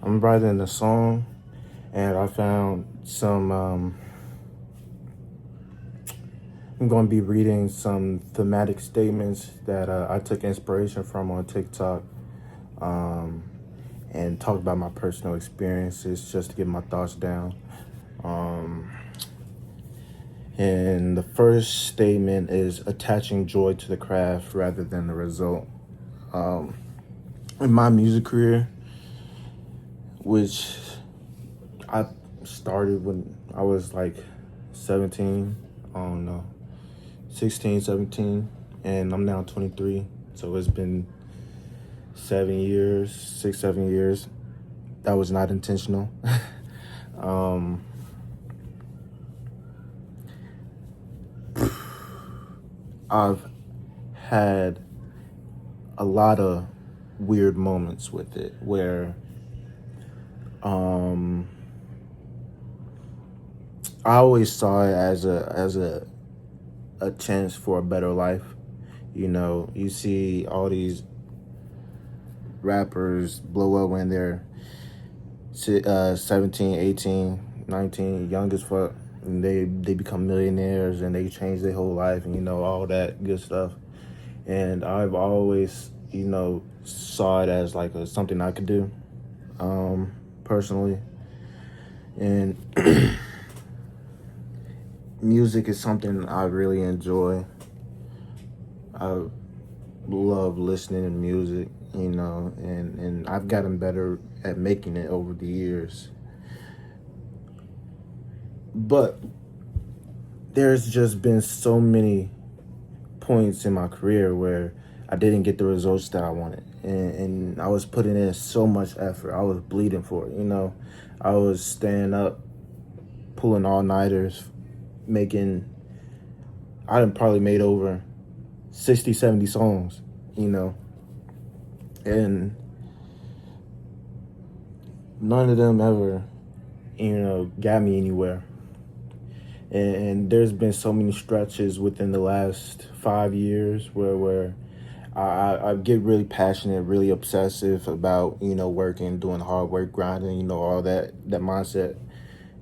I'm writing a song, and I found some. I'm going to be reading some thematic statements that I took inspiration from on TikTok, um, and talk about my personal experiences just to get my thoughts down. Um, and the first statement is attaching joy to the craft rather than the result. Um, in my music career, which I started when I was like 17, I don't know, 16, 17, and I'm now 23. So it's been 7 years, 6, 7 years. That was not intentional. um, I've had a lot of weird moments with it where um, I always saw it as a chance for a better life. You know, you see all these rappers blow up when they're 17, 18, 19, young as fuck. And they become millionaires and they change their whole life and, all that good stuff. And I've always, saw it as like something I could do, personally. And music is something I really enjoy. I love listening to music, and I've gotten better at making it over the years. But there's just been so many points in my career where I didn't get the results that I wanted. And I was putting in so much effort. I was bleeding for it, I was staying up, pulling all-nighters, I done probably made over 60, 70 songs, and none of them ever, got me anywhere. And there's been so many stretches within the last 5 years where I get really passionate, really obsessive about, working, doing hard work, grinding, all that mindset.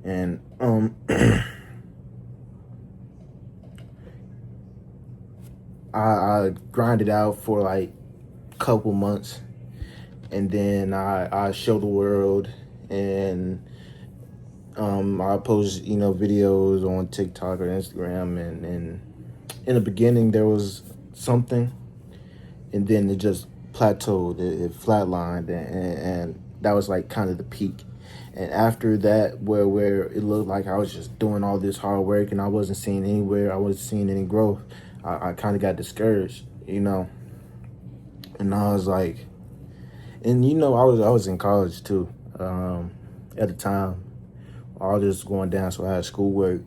And I grinded out for like a couple months, and then I show the world, and I post, videos on TikTok or Instagram, and in the beginning there was something, and then it just plateaued, it flatlined, and that was like kind of the peak. And after that, where it looked like I was just doing all this hard work and I wasn't seeing I wasn't seeing any growth, I kind of got discouraged, and I was like, and I was in college too, at the time, all this going down, so I had schoolwork,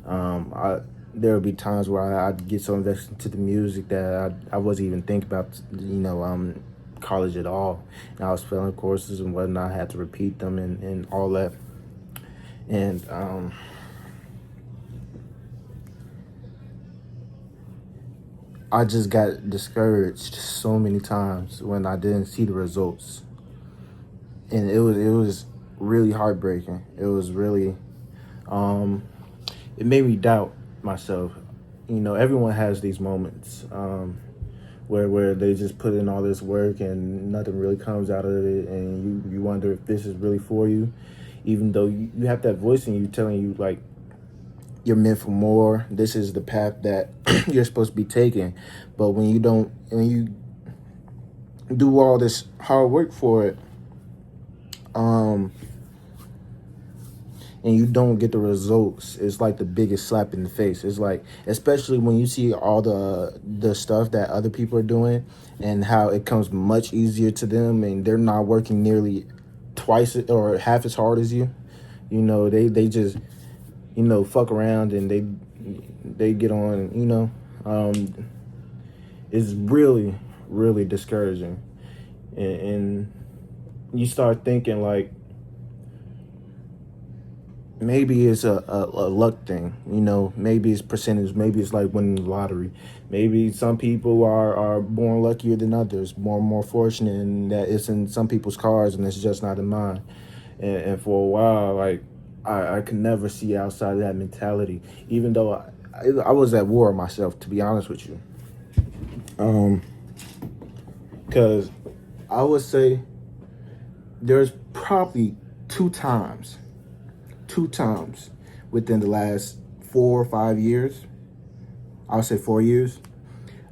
I there would be times where I'd get so invested into the music that I wasn't even thinking about, college at all. And I was failing courses and whatnot. I had to repeat them and all that. And I just got discouraged so many times when I didn't see the results. And it was really heartbreaking. It was really, it made me doubt myself. Everyone has these moments where they just put in all this work and nothing really comes out of it, and you wonder if this is really for you, even though you have that voice in you telling you like you're meant for more. This is the path that you're supposed to be taking. But when you do all this hard work for it, and you don't get the results, it's like the biggest slap in the face. It's like, especially when you see all the stuff that other people are doing and how it comes much easier to them, and they're not working nearly twice or half as hard as you. They just, fuck around and they get on, it's really, really discouraging. And you start thinking like, maybe it's a luck thing, you know, maybe it's percentage, maybe it's like winning the lottery. Maybe some people are born luckier than others, more fortunate, and that it's in some people's cars and it's just not in mine. And for a while, like I could never see outside of that mentality, even though I was at war with myself, to be honest with you. Because I would say there's probably two times two times within the last 4 or 5 years, I would say 4 years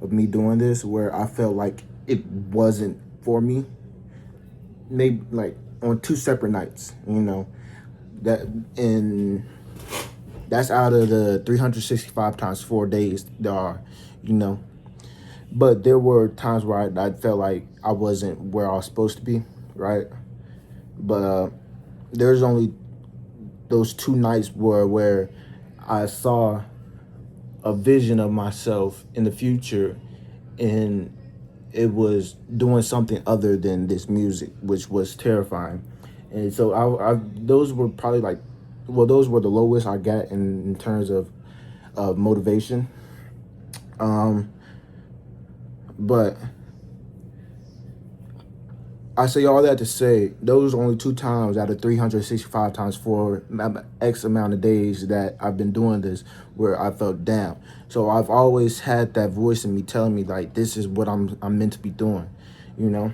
of me doing this, where I felt like it wasn't for me. Maybe like on two separate nights, you know, that and that's out of the 365 times 4 days there are, you know. But there were times where I felt like I wasn't where I was supposed to be, right? But there's only those two nights where I saw a vision of myself in the future, and it was doing something other than this music, which was terrifying. And so I those were probably like, well, those were the lowest I got in terms of motivation. But I say all that to say those are only two times out of 365 times for X amount of days that I've been doing this where I felt down. So I've always had that voice in me telling me like this is what I'm meant to be doing, you know.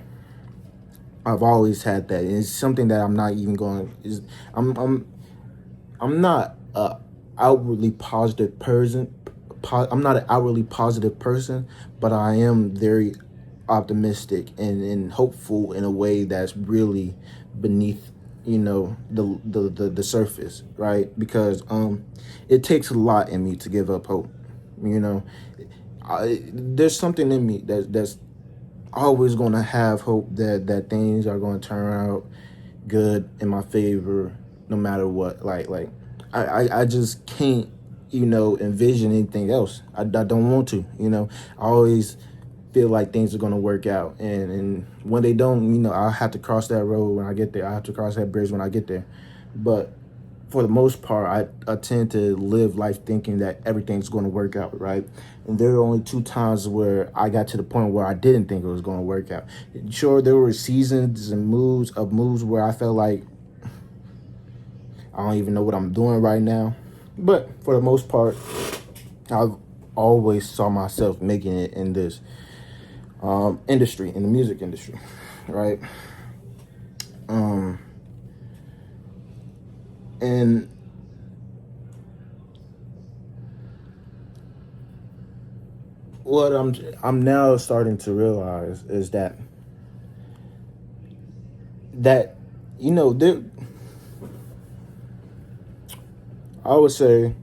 I've always had that, and it's something that I'm not even going. Is I'm not a outwardly positive person. I'm not an outwardly positive person, but I am very optimistic and hopeful in a way that's really beneath, you know, the surface, right? Because it takes a lot in me to give up hope, you know. There's something in me that's always going to have hope that things are going to turn out good in my favor no matter what. Like I just can't, you know, envision anything else. I don't want to, you know. I always feel like things are going to work out, and when they don't, you know, I have to cross that road when I get there. I have to cross that bridge when I get there. But for the most part, I tend to live life thinking that everything's going to work out, right? And there were only two times where I got to the point where I didn't think it was going to work out. Sure, there were seasons and moves where I felt like I don't even know what I'm doing right now. But for the most part, I've always saw myself making it in this industry, in the music industry, right? And what I'm now starting to realize is that you know, there, I would say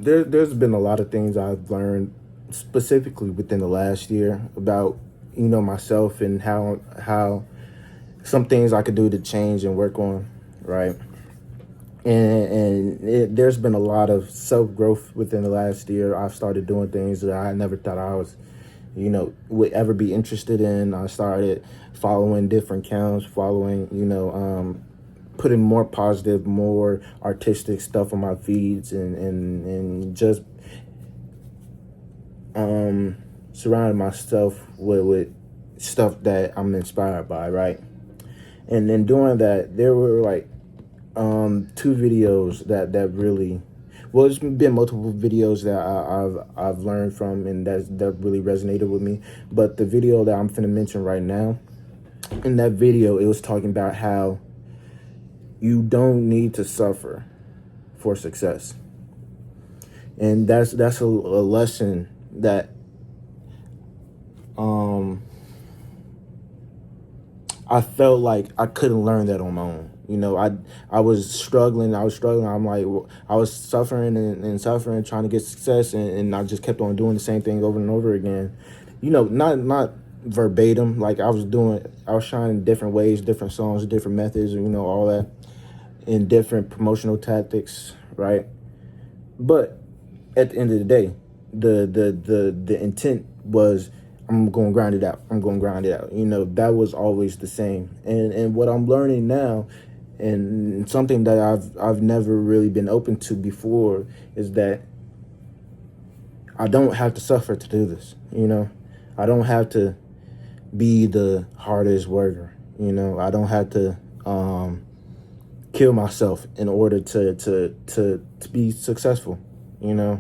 there's been a lot of things I've learned specifically within the last year about, you know, myself and how some things I could do to change and work on, right? There's been a lot of self growth within the last year. I've started doing things that I never thought I was, you know, would ever be interested in. I started following different accounts, following, you know, putting more positive, more artistic stuff on my feeds, and just surrounding myself with stuff that I'm inspired by, right? And then doing that, there were like two videos that really, well, there's been multiple videos that I've learned from, and that really resonated with me. But the video that I'm finna mention right now, in that video, it was talking about how you don't need to suffer for success, and that's a lesson that I felt like I couldn't learn that on my own. You know, I was struggling. I'm like, I was suffering and suffering, trying to get success, and I just kept on doing the same thing over and over again. You know, not verbatim. Like I was trying in different ways, different songs, different methods, you know, all that, in different promotional tactics, right? But at the end of the day, the intent was, I'm going to grind it out. I'm going to grind it out. That was always the same. And what I'm learning now, and something that I've never really been open to before, is that I don't have to suffer to do this. I don't have to be the hardest worker. I don't have to kill myself in order to be successful. I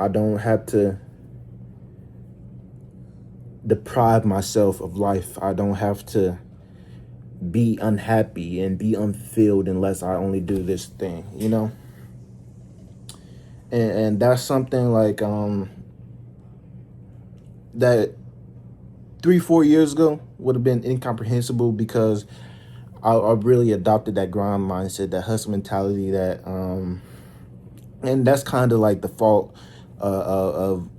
don't have to deprive myself of life. I don't have to be unhappy and be unfilled unless I only do this thing, and that's something like that 3-4 years ago would have been incomprehensible, because I really adopted that grind mindset, that hustle mentality, that and that's kind of like the fault of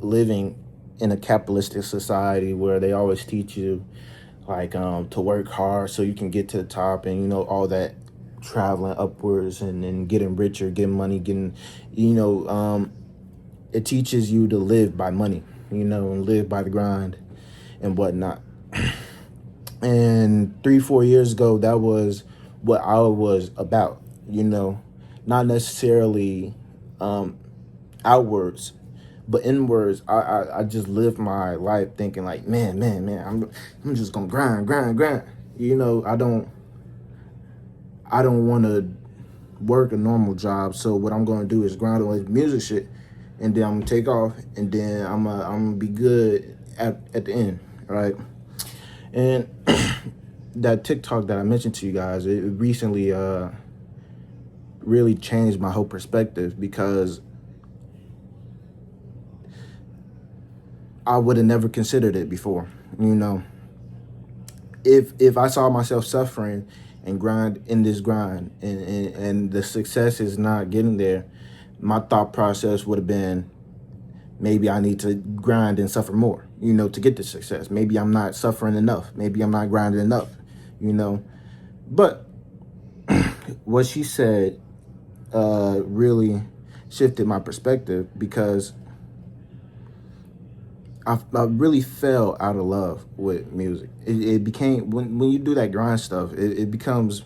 living in a capitalistic society, where they always teach you like to work hard so you can get to the top, and all that traveling upwards and getting richer, getting money, getting it teaches you to live by money, and live by the grind and whatnot. And 3-4 years ago, that was what I was about, not necessarily outwards, but inwards. I just lived my life thinking like, man, I'm just gonna grind. I don't want to work a normal job. So what I'm gonna do is grind on this music shit, and then I'm gonna take off, and then I'm gonna be good at the end, right? And that TikTok that I mentioned to you guys, it recently really changed my whole perspective, because I would have never considered it before. If I saw myself suffering and grind in this grind, and the success is not getting there, my thought process would have been, maybe I need to grind and suffer more, to get the success. Maybe I'm not suffering enough. Maybe I'm not grinding enough, But what she said really shifted my perspective, because I really fell out of love with music. It became, when you do that grind stuff, it becomes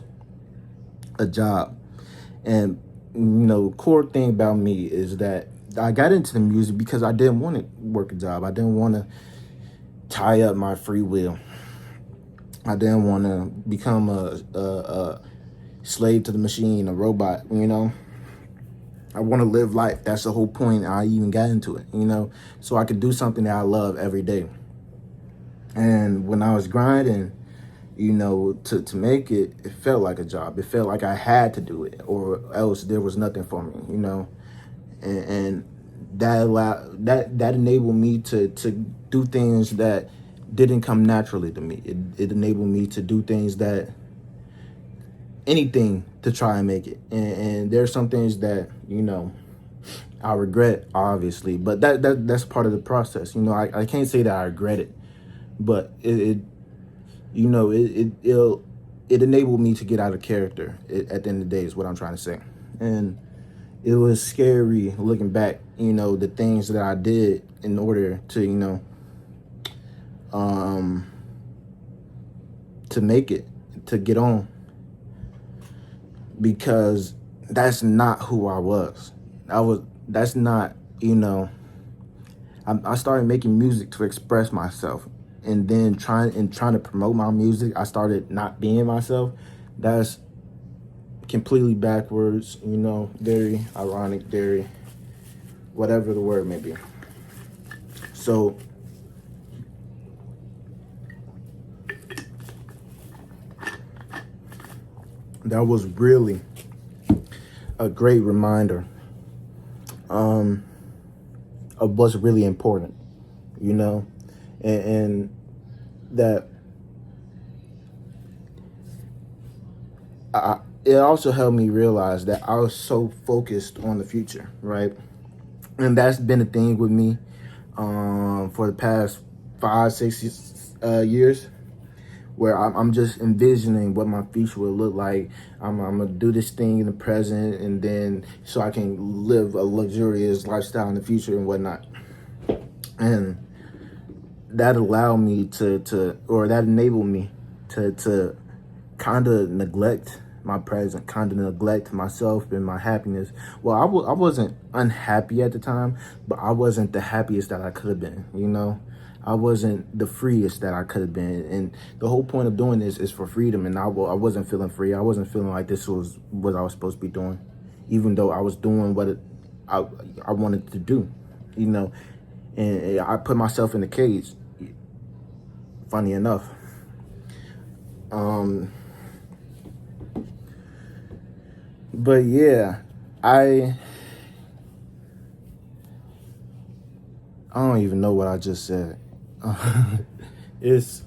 a job. And core thing about me is that I got into the music because I didn't want to work a job. I didn't want to tie up my free will. I didn't want to become a slave to the machine, a robot. I want to live life. That's the whole point I even got into it, so I could do something that I love every day. And when I was grinding, to make it, it felt like a job. It felt like I had to do it, or else there was nothing for me, and that enabled me to do things that didn't come naturally to me. It enabled me to do things that, anything to try and make it. And there's some things that I regret, obviously, but that's part of the process. I can't say that I regret it, but it enabled me to get out of character. At the end of the day, is what I'm trying to say. And it was scary looking back, the things that I did in order to to make it, to get on, because that's not who I was. That's not, I started making music to express myself, and then trying to promote my music, I started not being myself. That's completely backwards, very ironic, very whatever the word may be. So that was really a great reminder of what's really important, and that it also helped me realize that I was so focused on the future, right? And that's been a thing with me for the past 5-6 years, where I'm just envisioning what my future will look like. I'm gonna do this thing in the present, and then so I can live a luxurious lifestyle in the future and whatnot. And that allowed me or that enabled me to kind of neglect my present, kind of neglect myself and my happiness. Well, I wasn't unhappy at the time, but I wasn't the happiest that I could have been, you know? I wasn't the freest that I could have been. And the whole point of doing this is for freedom. And I wasn't feeling free. I wasn't feeling like this was what I was supposed to be doing, even though I was doing what I wanted to do, you know? And I put myself in a cage, funny enough. But yeah, I don't even know what I just said. It's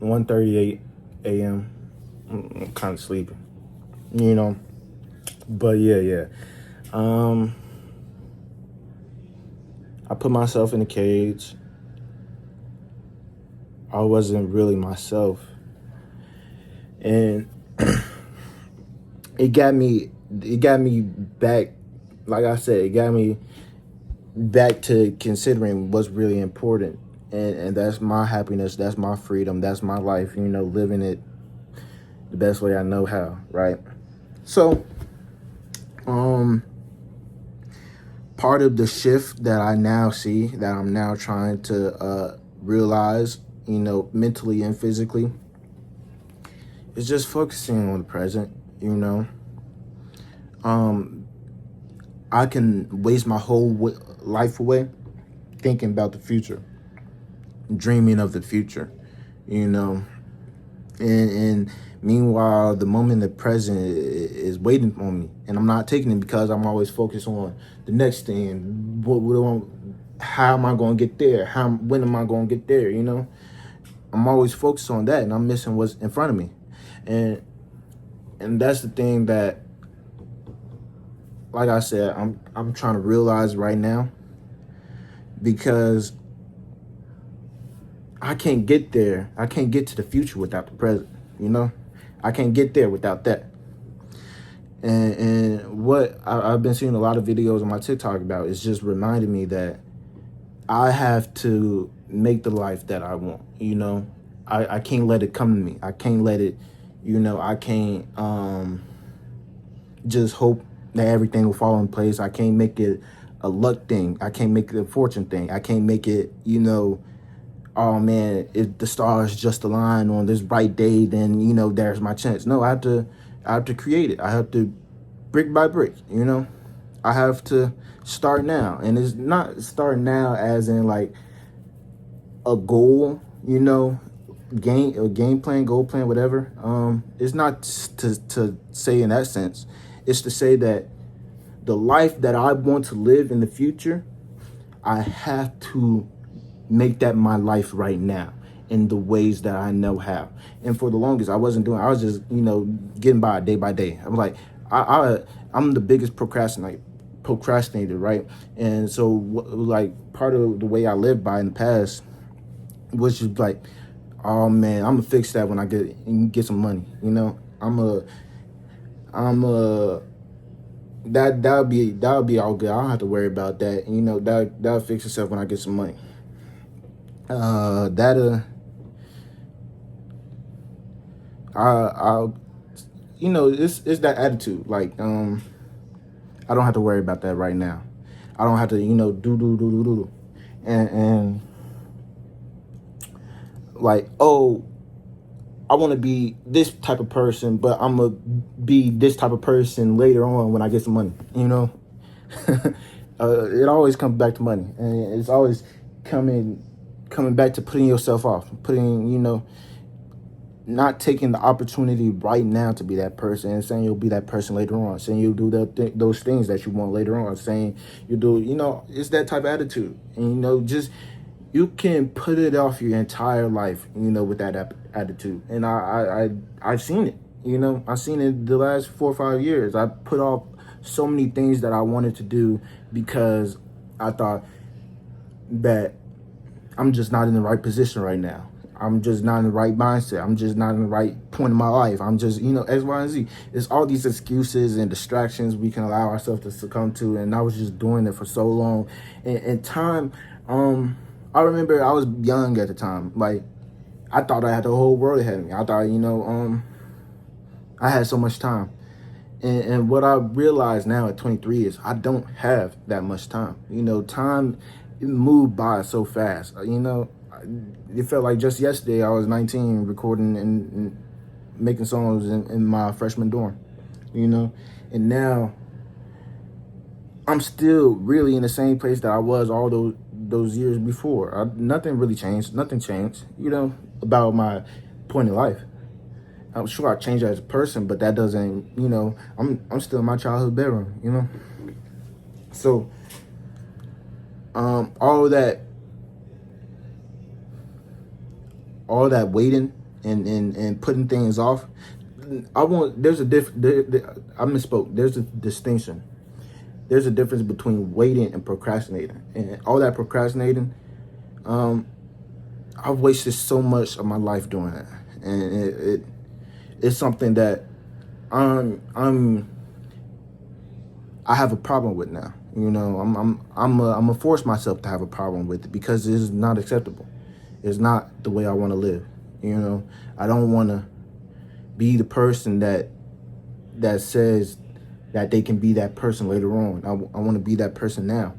1:38 a.m. I'm kind of sleeping, you know. But yeah. I put myself in a cage. I wasn't really myself, and it got me back. Like I said, it got me back to considering what's really important, and that's my happiness, that's my freedom, that's my life, you know, living it the best way I know how, right? So part of the shift that I now see, that I'm now trying to realize, you know, mentally and physically, is just focusing on the present, you know. I can waste my whole life away thinking about the future, dreaming of the future, you know. And meanwhile, the moment in the present is waiting on me, and I'm not taking it because I'm always focused on the next thing. How am I going to get there? When am I going to get there? You know, I'm always focused on that, and I'm missing what's in front of me, and that's the thing that, like I said, I'm trying to realize right now, because I can't get there. I can't get to the future without the present, you know? I can't get there without that. And what I've been seeing a lot of videos on my TikTok about is just reminding me that I have to make the life that I want, you know? I can't let it come to me. I can't let it, you know, I can't just hope that everything will fall in place. I can't make it a luck thing. I can't make it a fortune thing. I can't make it, you know, oh man, if the stars just align on this bright day, then, you know, there's my chance. No, I have to create it. I have to brick by brick, you know. I have to start now. And it's not start now as in like a goal, you know, game plan, goal plan, whatever. It's not to say in that sense. It's to say that the life that I want to live in the future, I have to make that my life right now in the ways that I know how. And for the longest, I was just, you know, getting by day by day. I'm like, I'm the biggest procrastinator, right? And so like part of the way I lived by in the past was just like, oh man, I'm gonna fix that when I get some money, you know. That'll be all good. I don't have to worry about that. You know, that'll fix itself when I get some money. I'll you know, it's that attitude. Like, I don't have to worry about that right now. I don't have to, you know, do. And like, oh, I want to be this type of person, but I'm going to be this type of person later on when I get some money, you know? It always comes back to money. And it's always coming back to putting yourself off, you know, not taking the opportunity right now to be that person and saying you'll be that person later on, saying you'll do those things that you want later on, saying you'll do, you know, it's that type of attitude. And, you know, just, you can put it off your entire life, you know, with that attitude. And I've seen it, you know, I've seen it the last 4 or 5 years. I put off so many things that I wanted to do because I thought that I'm just not in the right position right now. I'm just not in the right mindset. I'm just not in the right point in my life. I'm just, X, Y, and Z. It's all these excuses and distractions we can allow ourselves to succumb to. And I was just doing it for so long. And time, I remember I was young at the time. Like, I thought I had the whole world ahead of me. I thought, I had so much time. And what I realize now at 23 is I don't have that much time. Time moved by so fast. It felt like just yesterday I was 19 recording and making songs in my freshman dorm, and now I'm still really in the same place that I was all those years before. Nothing really changed. Nothing changed, about my point in life. I'm sure I changed as a person, but that doesn't, I'm still in my childhood bedroom, So, all that waiting and putting things off, I misspoke. There's a distinction. There's a difference between waiting and procrastinating. And all that procrastinating, I've wasted so much of my life doing that. And it's something that I have a problem with now. I'm gonna force myself to have a problem with it because it is not acceptable. It's not the way I want to live. I don't want to be the person that says that they can be that person later on. I want to be that person now.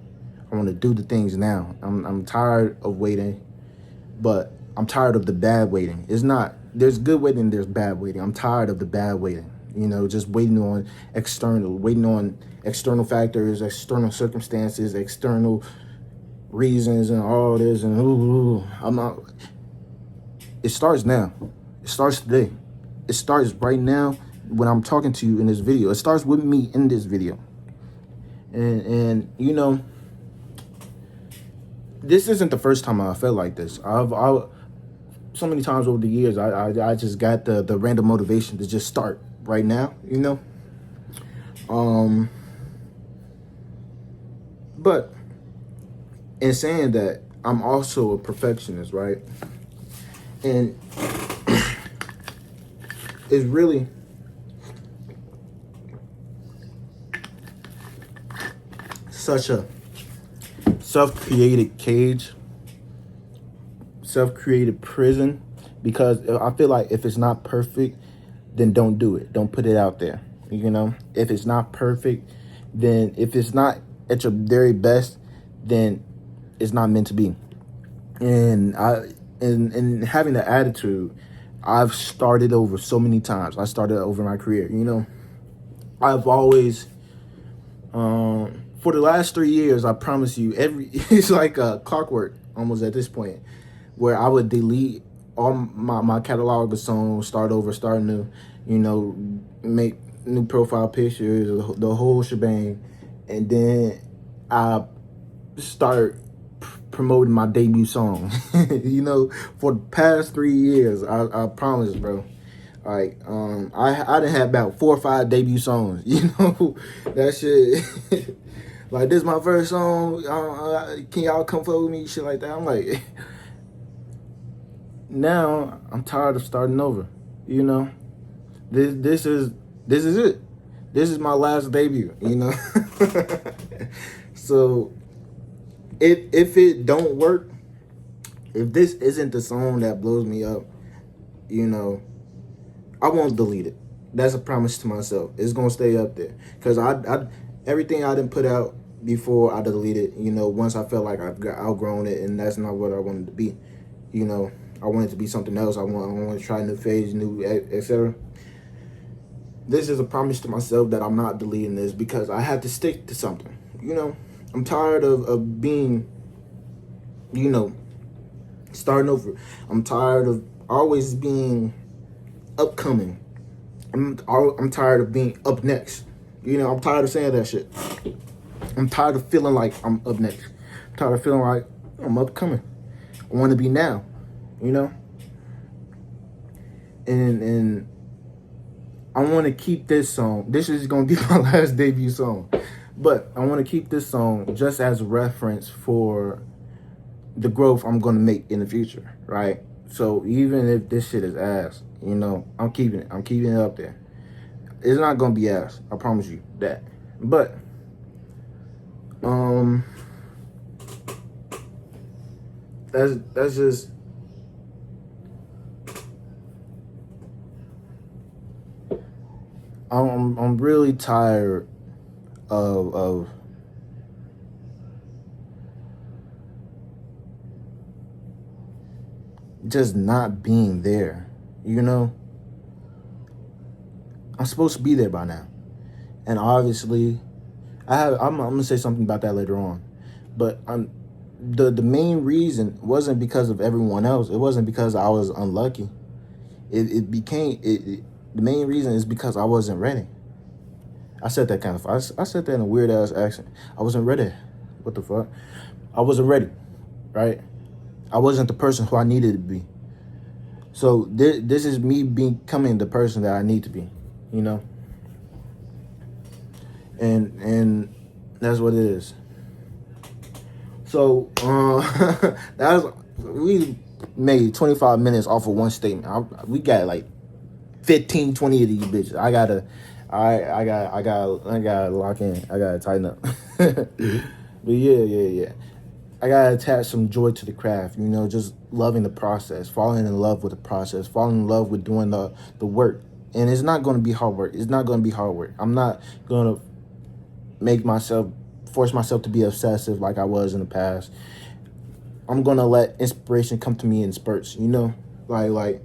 I want to do the things now. I'm tired of waiting, but I'm tired of the bad waiting. There's good waiting, there's bad waiting. I'm tired of the bad waiting. Just waiting on external factors, external circumstances, external reasons, and all this. And I'm not. It starts now. It starts today. It starts right now when I'm talking to you in this video. It starts with me in this video. And this isn't the first time I felt like this. I've so many times over the years, I just got the random motivation to just start right now, But in saying that, I'm also a perfectionist, right? And it's really such a self-created cage, self-created prison, because I feel like if it's not perfect, then don't do it. Don't put it out there. If it's not perfect, then if it's not at your very best, then it's not meant to be. And and having the attitude, I've started over so many times. I started over my career. I've always, for the last 3 years, I promise you, it's like a clockwork almost at this point, where I would delete all my catalog of songs, start over, start new, make new profile pictures, the whole shebang, and then I start promoting my debut song. For the past 3 years, I promise, bro. Like, I done had about 4 or 5 debut songs. That shit. Like, this is my first song. Can y'all come fuck with me? Shit like that. I'm like, now I'm tired of starting over. This is it. This is my last debut. So if it don't work, if this isn't the song that blows me up, I won't delete it. That's a promise to myself. It's gonna stay up there because I everything I didn't put out before I deleted. Once I felt like I've outgrown it, and that's not what I wanted to be. I wanted to be something else. I want to try new phase, new etc. This is a promise to myself that I'm not deleting this because I have to stick to something. I'm tired of being, starting over. I'm tired of always being upcoming. I'm tired of being up next. I'm tired of saying that shit. I'm tired of feeling like I'm up next. I'm tired of feeling like I'm upcoming. I want to be now, And I want to keep this song. This is going to be my last debut song. But I want to keep this song just as a reference for the growth I'm going to make in the future, right? So even if this shit is ass, I'm keeping it. I'm keeping it up there. It's not gonna be ass. I promise you that. But that's just I'm really tired of just not being there. I'm supposed to be there by now, and obviously I'm gonna say something about that later on. But the main reason wasn't because of everyone else. It wasn't because I was unlucky. The main reason is because I wasn't ready. I said that I said that in a weird ass accent. I wasn't ready. What the fuck? I wasn't ready, right? I wasn't the person who I needed to be. So this is me becoming the person that I need to be, and that's what it is. So we made 25 minutes off of one statement. We got like 15, 20 of these bitches. I gotta lock in. I gotta tighten up. But yeah. I gotta attach some joy to the craft, just loving the process, falling in love with the process, falling in love with doing the work. And it's not gonna be hard work. It's not gonna be hard work. I'm not gonna force myself to be obsessive like I was in the past. I'm gonna let inspiration come to me in spurts, like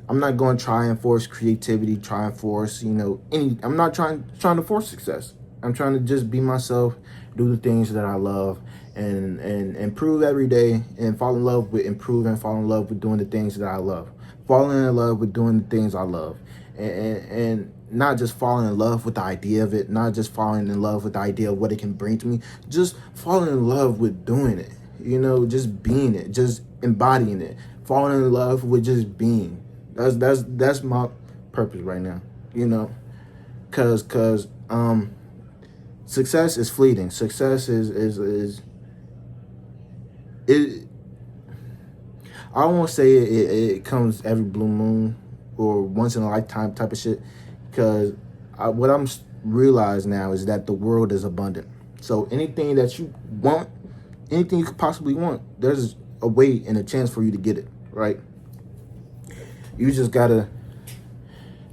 I'm not going to try and force creativity, try and force, I'm not trying to force success. I'm trying to just be myself, do the things that I love, and improve every day, and fall in love with improving, fall in love with doing the things that I love, falling in love with doing the things I love, and not just falling in love with the idea of it, not just falling in love with the idea of what it can bring to me, just falling in love with doing it, just being it, just embodying it, falling in love with just being. That's my purpose right now, cause success is fleeting. Success is it. I don't want to say it comes every blue moon or once in a lifetime type of shit, because what I'm realized now is that the world is abundant. So anything that you want, anything you could possibly want, there's a way and a chance for you to get it, right? You just gotta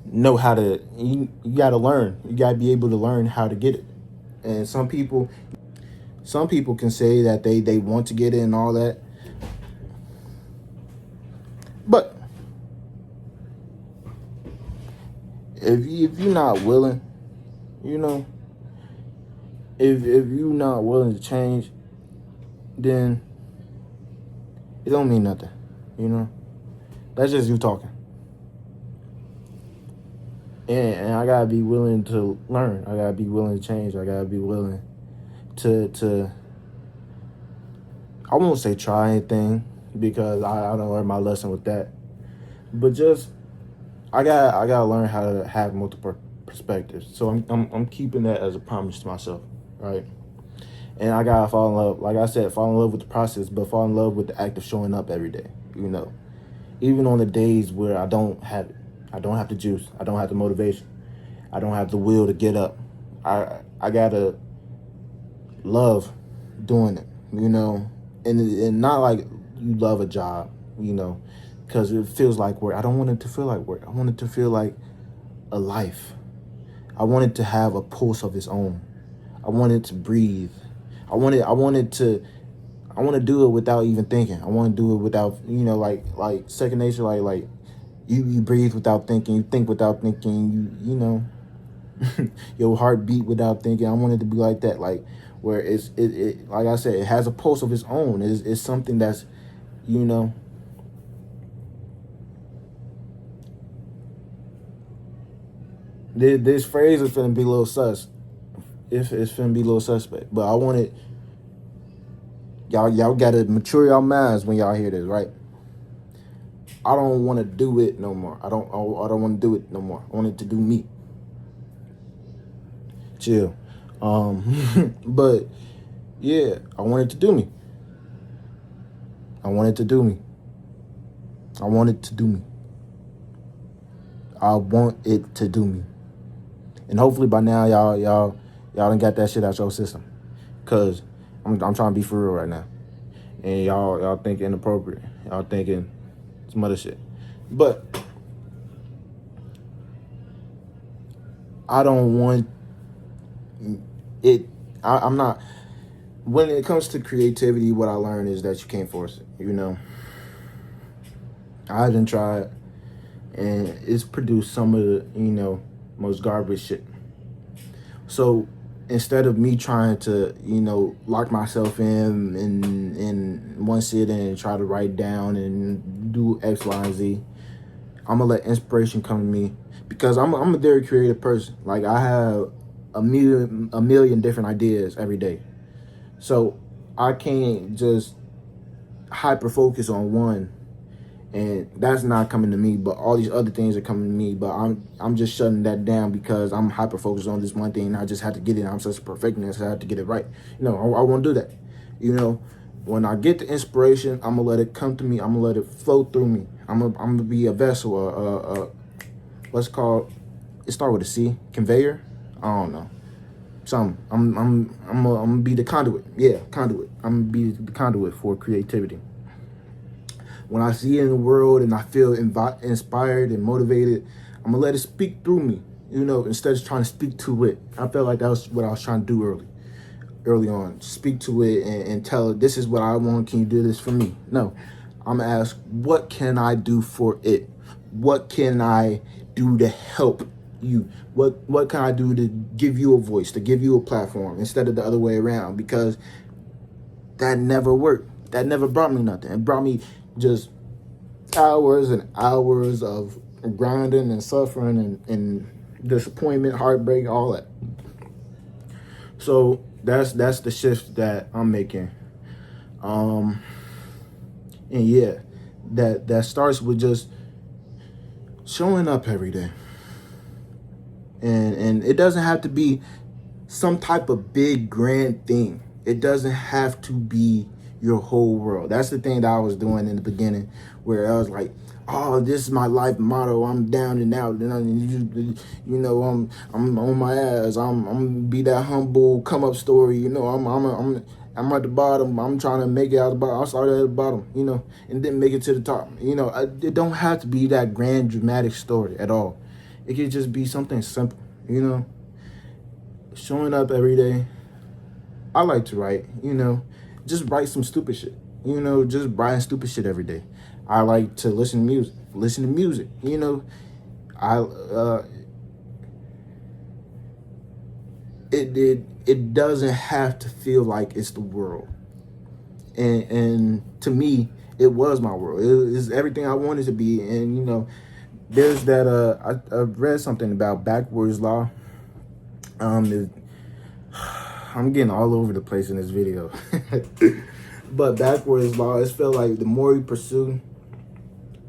know how to. You gotta learn. You gotta be able to learn how to get it. And some people can say that they want to get it and all that, but if you're not willing, if you're not willing to change, then it don't mean nothing. That's just you talking. And I gotta be willing to learn. I gotta be willing to change. I gotta be willing to I won't say try anything, because I don't learn my lesson with that. But just I gotta learn how to have multiple perspectives. So I'm keeping that as a promise to myself, right? And I gotta fall in love. Like I said, fall in love with the process, but fall in love with the act of showing up every day. Even on the days where I don't have it. I don't have the juice. I don't have the motivation. I don't have the will to get up. I gotta love doing it, and not like you love a job, because it feels like work. I don't want it to feel like work. I want it to feel like a life. I want it to have a pulse of its own. I want it to breathe. I want to do it without even thinking. I want to do it without, like second nature, like you breathe without thinking, you think without thinking, your heart beat without thinking. I want it to be like that, like where it like I said, it has a pulse of its own. It's something that's, this phrase is finna be a little sus. If it's finna be a little suspect, but I want it. Y'all gotta mature y'all minds when y'all hear this, right? I don't want to do it no more. I don't want to do it no more. I want it to do me. Chill. But yeah, I want it to do me. I want it to do me. I want it to do me. I want it to do me. And hopefully by now y'all done got that shit out your system. Cause I'm trying to be for real right now. And y'all think inappropriate. Y'all thinking some other shit. But I don't want it. I'm not. When it comes to creativity, what I learned is that you can't force it. You know, I done tried, and it's produced some of the most garbage shit. So instead of me trying to lock myself in one sitting and try to write down and do X, Y, and Z, I'm gonna let inspiration come to me, because I'm a very creative person. Like, I have a million different ideas every day. So I can't just hyper focus on one, and that's not coming to me. But all these other things are coming to me. But I'm just shutting that down because I'm hyper focused on this one thing. And I just have to get it. I'm such a perfectionist. I have to get it right. I won't do that. When I get the inspiration, I'm gonna let it come to me. I'm gonna let it flow through me. I'm gonna be a vessel. What's called? It start with a C. Conveyor. I don't know. Something. I'm gonna be the conduit. Yeah, conduit. I'm gonna be the conduit for creativity. When I see it in the world and I feel inspired and motivated, I'm gonna let it speak through me. Instead of trying to speak to it. I felt like that was what I was trying to do early on. Speak to it and tell it, this is what I want. Can you do this for me? No. I'm gonna ask, what can I do for it? What can I do to help you? What can I do to give you a voice, to give you a platform, instead of the other way around? Because that never worked. That never brought me nothing. It brought me just hours and hours of grinding and suffering and disappointment, heartbreak, all that. So that's the shift that I'm making. And yeah, that starts with just showing up every day. And it doesn't have to be some type of big grand thing. It doesn't have to be your whole world. That's the thing that I was doing in the beginning, where I was like, oh, this is my life motto. I'm down and out, and I'm on my ass. I'm gonna be that humble come up story. I'm at the bottom. I'm trying to make it out the bottom. I started at the bottom, and then make it to the top. It don't have to be that grand dramatic story at all. It could just be something simple, showing up every day. I like to write, just write some stupid shit, just writing stupid shit every day. I like to listen to music, it doesn't have to feel like it's the world. And to me, it was my world. It is everything I wanted to be. And, there's that, I read something about backwards law. I'm getting all over the place in this video. But backwards law, it felt like the more you pursue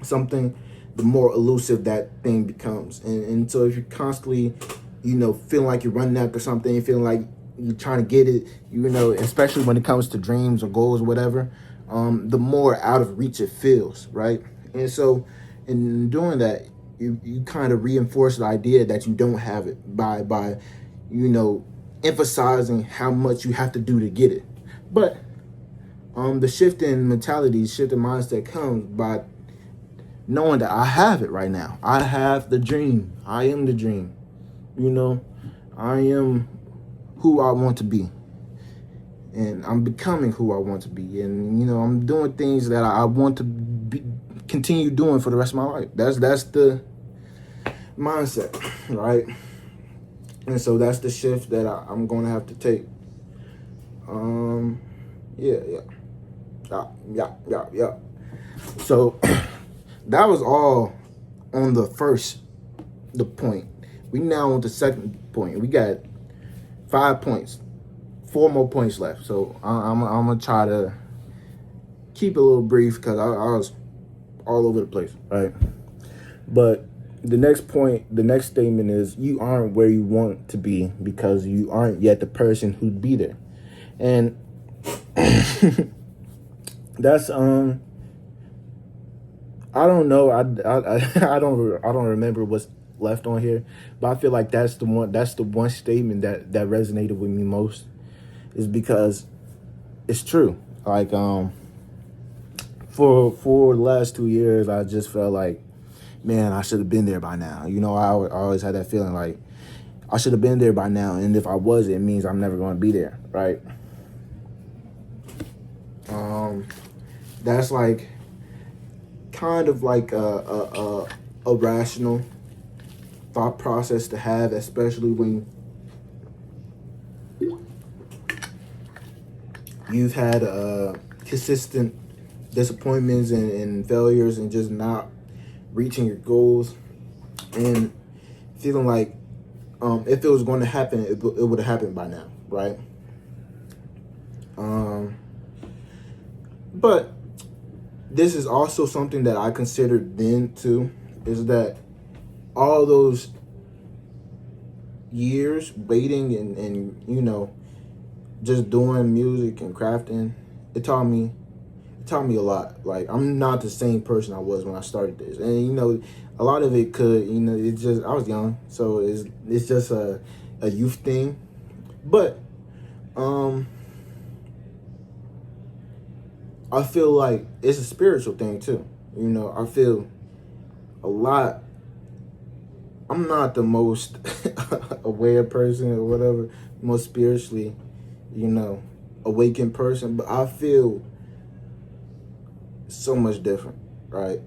something, the more elusive that thing becomes. And so if you're constantly, feeling like you're running after something, feeling like you're trying to get it, especially when it comes to dreams or goals or whatever, the more out of reach it feels, right? And so in doing that, you kind of reinforce the idea that you don't have it by emphasizing how much you have to do to get it. But the shift in mentality, shift in mindset comes by knowing that I have it right now. I have the dream. I am the dream. I am who I want to be. And I'm becoming who I want to be. And, I'm doing things that I want to continue doing for the rest of my life. That's the mindset, right? And so that's the shift that I'm going to have to take. Yeah. So that was all on the point. We now on the second point. We got 5 points, 4 more points left. So I'm gonna try to keep it a little brief because I was all over the place, right? But the next point, the next statement is, you aren't where you want to be because you aren't yet the person who'd be there. And that's I don't know. I don't remember what's left on here, but I feel like that's the one. That's the one statement that resonated with me most, is because it's true. Like for the last 2 years, I just felt like, man, I should have been there by now. You know, I always had that feeling like I should have been there by now, and if I wasn't, it means I'm never going to be there, right? That's like kind of like a rational thought process to have, especially when you've had consistent disappointments and failures and just not reaching your goals, and feeling like if it was going to happen, it would have happened by now, right? But this is also something that I considered then too, is that all those years waiting and you know, just doing music and crafting, it taught me a lot. Like, I'm not the same person I was when I started this, and you know, a lot of it could, you know, it's just I was young, so it's just a youth thing, but I feel like it's a spiritual thing too. You know, I feel a lot. I'm not the most aware person or whatever, most spiritually, you know, awakened person, but I feel so much different, right?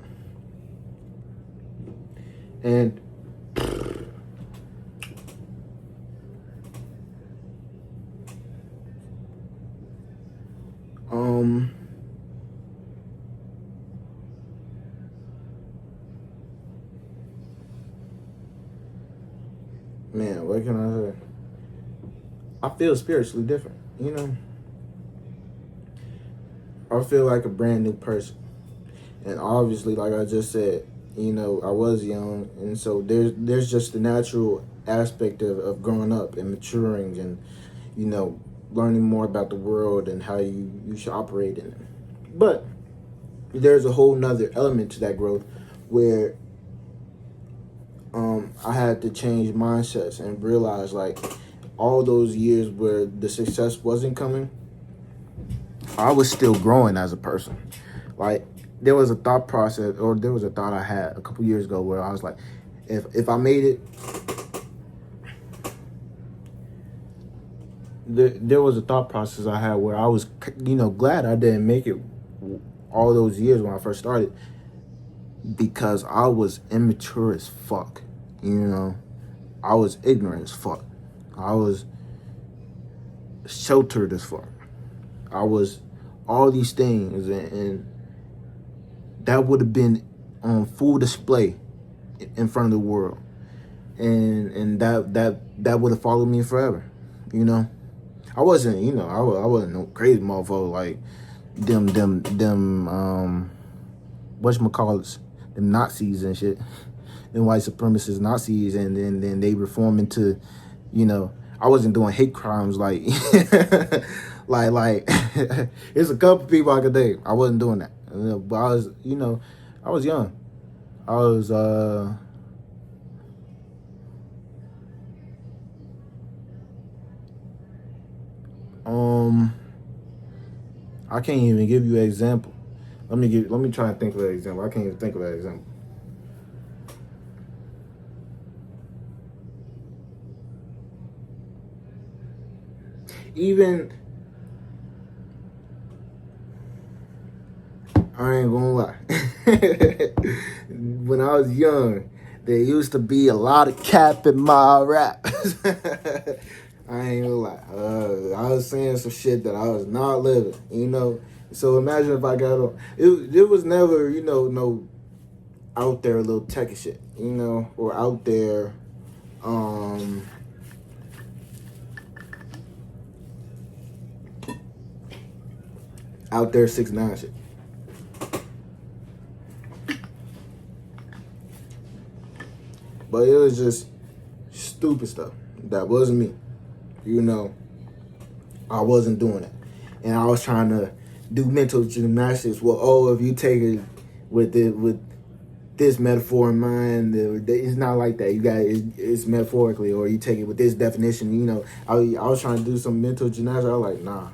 And man, what can I say? I feel spiritually different, you know. I feel like a brand new person. And obviously, like I just said, you know, I was young, and so there's just the natural aspect of growing up and maturing and, you know, learning more about the world and how you should operate in it. But there's a whole nother element to that growth where I had to change mindsets and realize, like, all those years where the success wasn't coming, I was still growing as a person. Like, there was a thought process, or there was a thought I had a couple years ago where I was like, if I made it, there was a thought process I had where I was, you know, glad I didn't make it all those years when I first started, because I was immature as fuck. You know, I was ignorant as fuck. I was sheltered as fuck. I was all these things, and that would have been on full display in front of the world, and that would have followed me forever. You know, I wasn't, you know, I wasn't no crazy motherfucker like them whatchamacallits, them Nazis and shit, them white supremacist Nazis, and then they reform into, you know, I wasn't doing hate crimes like like there's a couple people I could name. I wasn't doing that. But I was, you know, I was young. I was I can't even give you an example. Let me try and think of an example. I can't even think of an example. Even, I ain't gonna lie. When I was young, there used to be a lot of cap in my rap. I ain't gonna lie. I was saying some shit that I was not living, you know. So imagine if I got on. It was never, you know, no out there little techie shit, you know, or out there, out there 6ix9ine shit. But it was just stupid stuff. That wasn't me. You know, I wasn't doing it. And I was trying to do mental gymnastics. Well, oh, if you take it with this metaphor in mind. It's not like that. You got it's metaphorically, or you take it with this definition. You know, I was trying to do some mental gymnastics. I was like, nah,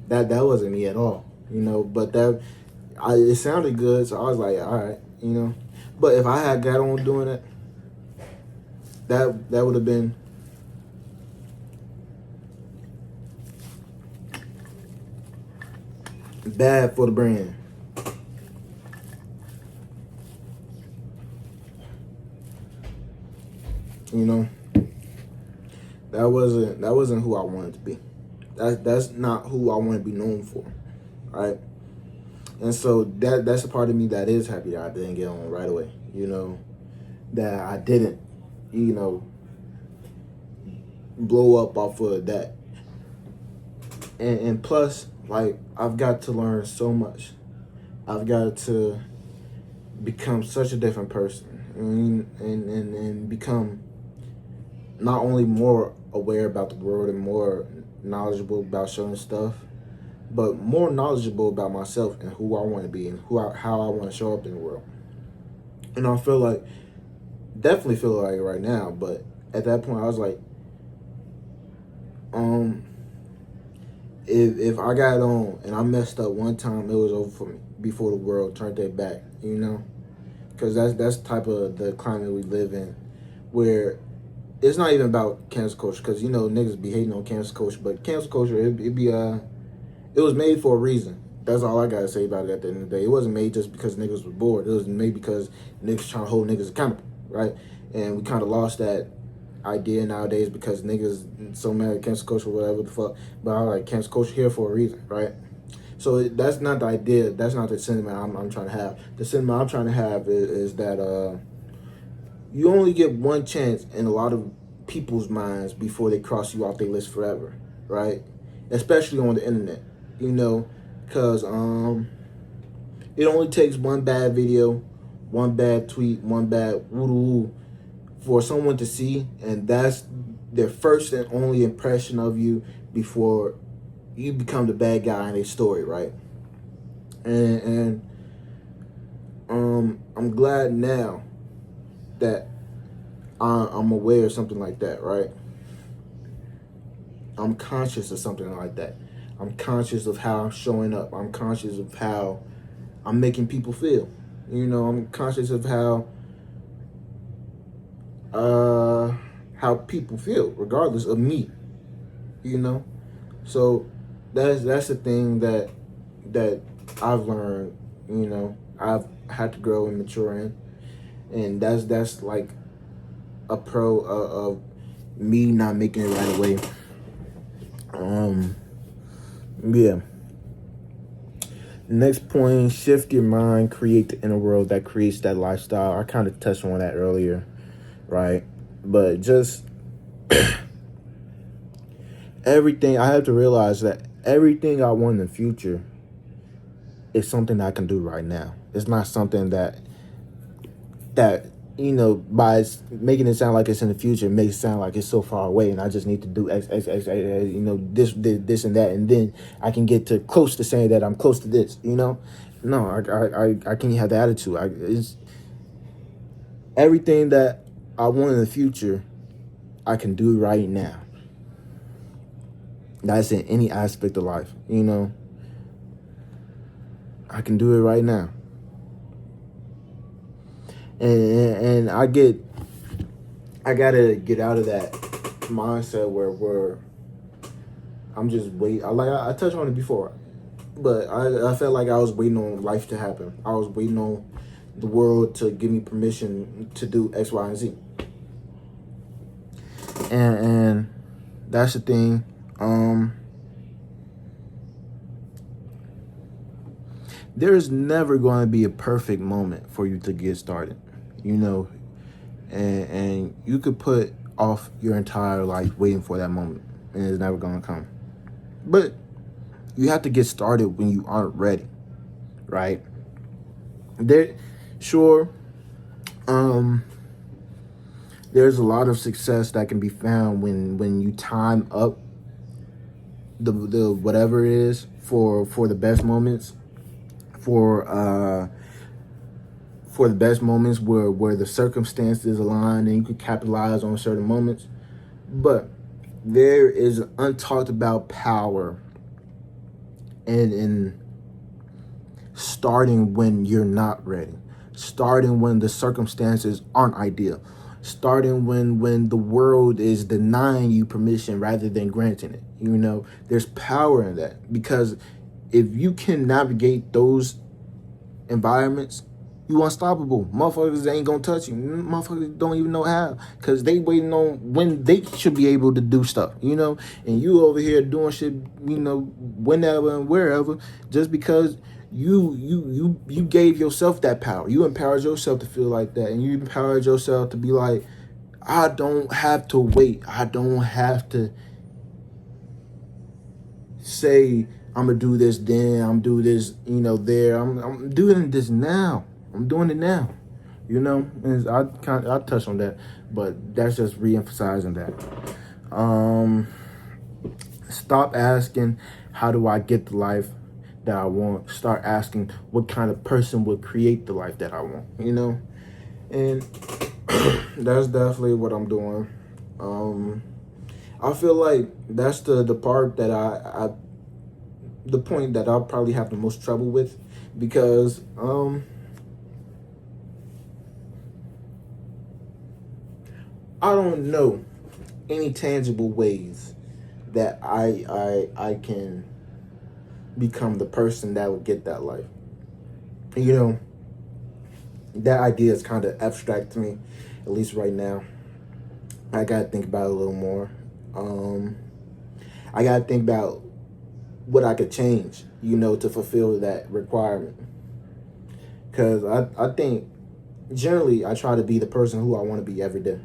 that wasn't me at all. You know, but it sounded good, so I was like, all right, you know. But if I had got on doing it, that would have been bad for the brand. You know, that wasn't who I wanted to be. That's not who I want to be known for, right? And so that's a part of me that is happy that I didn't get on right away. You know, that I didn't, you know, blow up off of that. And plus, like, I've got to learn so much. I've got to become such a different person, and become not only more aware about the world and more knowledgeable about certain stuff, but more knowledgeable about myself and who I want to be and how I want to show up in the world. And I definitely feel like it right now, but at that point I was like, if I got on and I messed up one time, it was over for me before the world turned their back, you know? Because that's the type of the climate we live in, where it's not even about cancel culture, because, you know, niggas be hating on cancel culture, but cancel culture, it was made for a reason. That's all I gotta say about it at the end of the day. It wasn't made just because niggas were bored. It was made because niggas trying to hold niggas accountable, right? And we kind of lost that idea nowadays because niggas so mad at cancel culture, whatever the fuck. But I like cancel culture here for a reason, right? So that's not the idea. That's not the sentiment I'm trying to have. The sentiment I'm trying to have is that you only get one chance in a lot of people's minds before they cross you off their list forever, right? Especially on the internet, you know, because it only takes one bad video, one bad tweet, one bad woo for someone to see, and that's their first and only impression of you before you become the bad guy in their story, right? And I'm glad now that I'm aware of something like that, right? I'm conscious of something like that. I'm conscious of how I'm showing up. I'm conscious of how I'm making people feel. You know, I'm conscious of how people feel, regardless of me. You know, so that's the thing that I've learned. You know, I've had to grow and mature in, and that's like a pro of me not making it right away. Yeah. Next point, shift your mind, create the inner world that creates that lifestyle. I kind of touched on that earlier, right? But just everything, I have to realize that everything I want in the future is something I can do right now. It's not something that you know, by making it sound like it's in the future, it makes it sound like it's so far away, and I just need to do X, you know, this, and that, and then I can get to close to saying that I'm close to this, you know? No, I can't have the attitude. It's everything that I want in the future, I can do right now. That's in any aspect of life, you know? I can do it right now. And I gotta get out of that mindset where I'm just waiting. I touched on it before, but I felt like I was waiting on life to happen. I was waiting on the world to give me permission to do X, Y, and Z. And that's the thing. There's never going to be a perfect moment for you to get started, you know, and you could put off your entire life waiting for that moment, and it's never going to come. But you have to get started when you aren't ready, right? Sure, there's a lot of success that can be found when you time up the whatever it is for the best moments, for for the best moments where the circumstances align and you can capitalize on certain moments. But there is untalked about power in starting when you're not ready, starting when the circumstances aren't ideal, starting when the world is denying you permission rather than granting it. There's power in that, because if you can navigate those environments, you unstoppable. Motherfuckers ain't gonna touch you. Motherfuckers don't even know how, because they waiting on when they should be able to do stuff, and you over here doing shit, whenever and wherever, just because you gave yourself that power. You empowered yourself to feel like that, and you empowered yourself to be like, I don't have to wait. I don't have to say I'm gonna do this then, I'm do this, there. I'm doing this now. I'm doing it now. And I touch on that, but that's just re-emphasizing that. Stop asking, how do I get the life that I want? Start asking, what kind of person would create the life that I want? And that's definitely what I'm doing. I feel like that's the part that the point that I'll probably have the most trouble with, because I don't know any tangible ways that I can become the person that would get that life. That idea is kind of abstract to me, at least right now. I gotta think about it a little more. I gotta think about what I could change, to fulfill that requirement. Because I think generally I try to be the person who I want to be every day.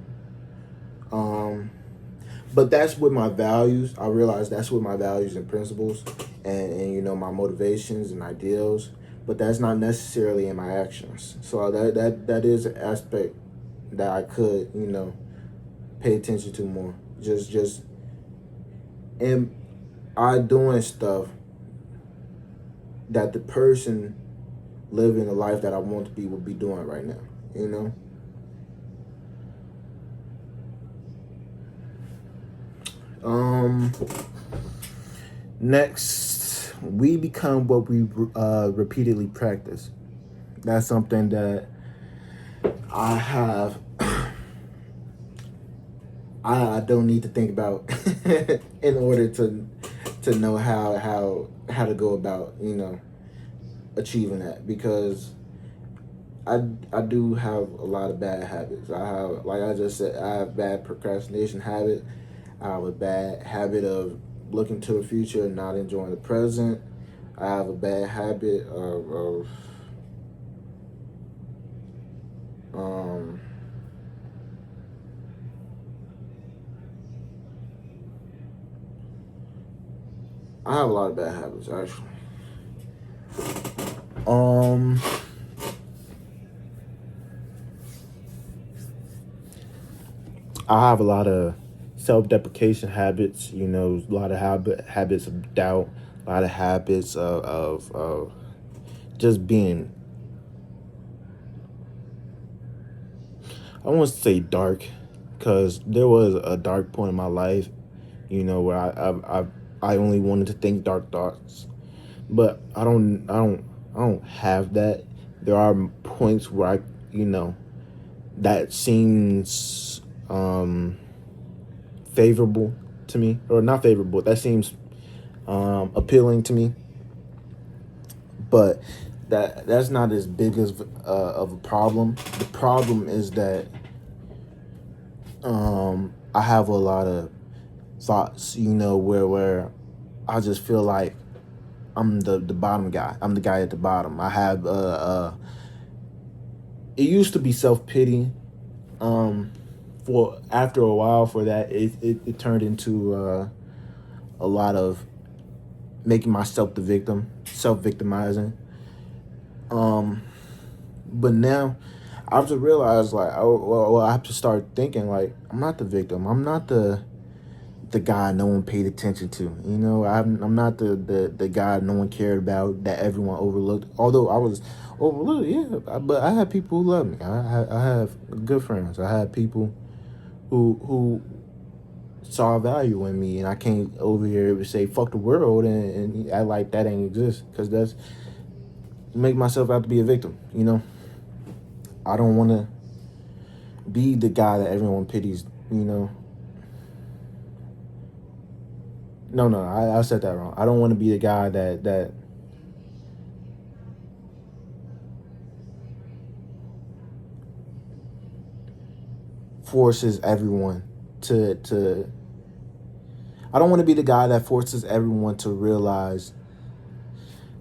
But that's with my values. I realize that's with my values and principles and my motivations and ideals. But that's not necessarily in my actions. So that is an aspect that I could, pay attention to more. Just am I doing stuff that the person living the life that I want to be would be doing right now, Next, we become what we repeatedly practice. That's something that I have. I don't need to think about in order to know how to go about achieving that, because I do have a lot of bad habits. I have, like I just said, I have bad procrastination habit. I have a bad habit of looking to the future and not enjoying the present. I have a bad habit of I have a lot of bad habits, actually. I have a lot of self-deprecation habits, a lot of habits of doubt, a lot of habits of just being, I don't want to say dark, because there was a dark point in my life, where I only wanted to think dark thoughts, but I don't have that. There are points where that seems favorable to me, or not favorable. That seems appealing to me, but that's not as big as of a problem. The problem is that I have a lot of thoughts, where I just feel like I'm the bottom guy. I'm the guy at the bottom. I have it used to be self-pity. For after a while, for that it turned into a lot of making myself the victim, self-victimizing. But now I have to realize, like, I have to start thinking, like, I'm not the victim. I'm not the the guy no one paid attention to. You know, I'm not the guy no one cared about, that everyone overlooked. Although I was overlooked, yeah, but I had people who loved me. I have good friends. I had people who saw value in me, and I can't over here and say fuck the world and act like that ain't exist, because that's make myself out to be a victim. You know, I don't want to be the guy that everyone pities. You know, no, I said that wrong. I don't want to be the guy that forces everyone to. I don't want to be the guy that forces everyone to realize.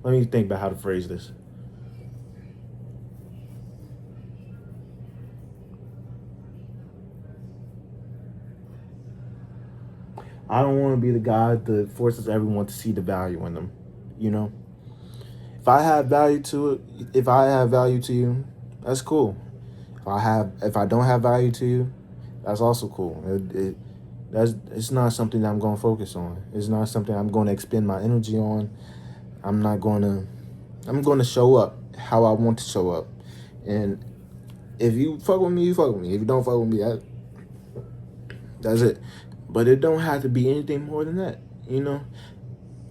Let me think about how to phrase this. I don't want to be the guy that forces everyone to see the value in them. You know, if I have value to you, that's cool. If I don't have value to you, that's also cool. It's not something that I'm going to focus on. It's not something I'm going to expend my energy on. I'm going to show up how I want to show up. And if you fuck with me, you fuck with me. If you don't fuck with me, that's it. But it don't have to be anything more than that, you know?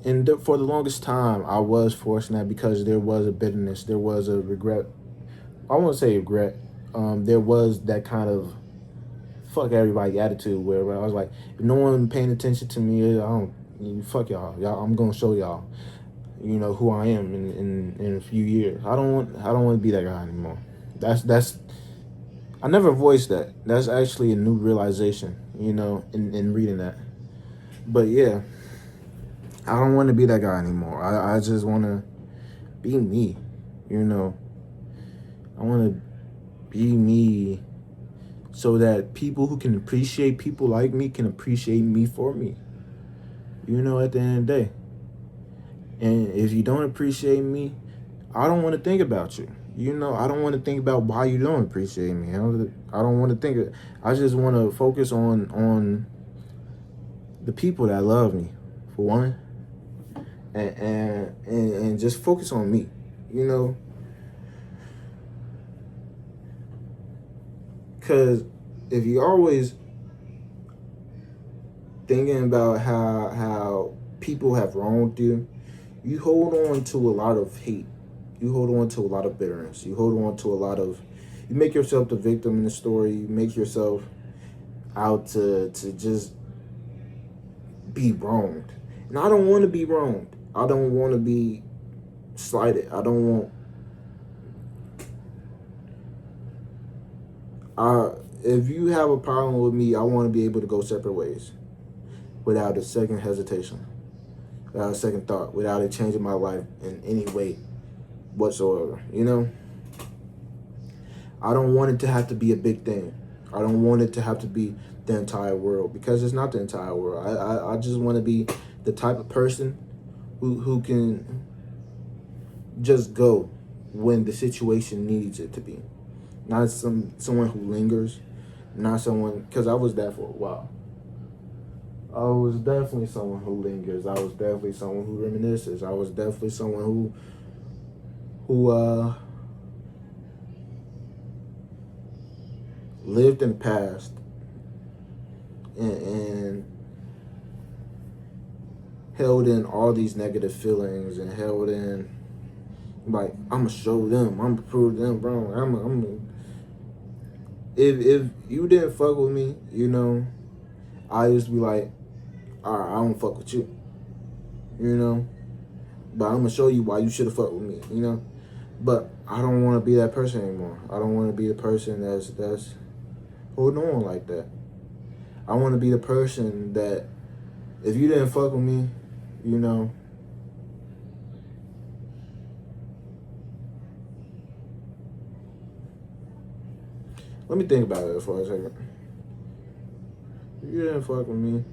And for the longest time, I was forcing that because there was a bitterness. There was a regret. I won't say regret. There was that kind of fuck everybody attitude where I was like, if no one paying attention to me, fuck y'all. I'm gonna show y'all, you know, who I am in a few years. I don't want to be that guy anymore. That's I never voiced that. That's actually a new realization, you know, in reading that. But yeah, I don't want to be that guy anymore. I just want to be me, you know. I want to be me so that people who can appreciate people like me can appreciate me for me, you know, at the end of the day. And if you don't appreciate me, I don't want to think about you. You know, I don't want to think about why you don't appreciate me. I don't want to think. I just want to focus on the people that love me, for one, and just focus on me. You know, because if you're always thinking about how people have wronged you, you hold on to a lot of hate. You hold on to a lot of bitterness. You hold on to a lot of. You make yourself the victim in the story. You make yourself out to just be wronged. And I don't want to be wronged. I don't want to be slighted. I don't want. If you have a problem with me, I want to be able to go separate ways without a second hesitation, without a second thought, without it changing my life in any way whatsoever. You know, I don't want it to have to be a big thing. I don't want it to have to be the entire world, because it's not the entire world. I just want to be the type of person who can just go when the situation needs it to be. Not someone who lingers, not someone, because I was that for a while. I was definitely someone who lingers. I was definitely someone who reminisces. I was definitely someone who lived in the past and held in all these negative feelings and held in, like, I'm gonna show them, I'm gonna prove them wrong. If you didn't fuck with me, you know, I used to be like, all right, I don't fuck with you, you know, but I'm gonna show you why you should have fucked with me, you know. But I don't want to be that person anymore. I don't want to be the person that's holding on like that. I want to be the person that, if you didn't fuck with me, you know, let me think about it for a second. If you didn't fuck with me,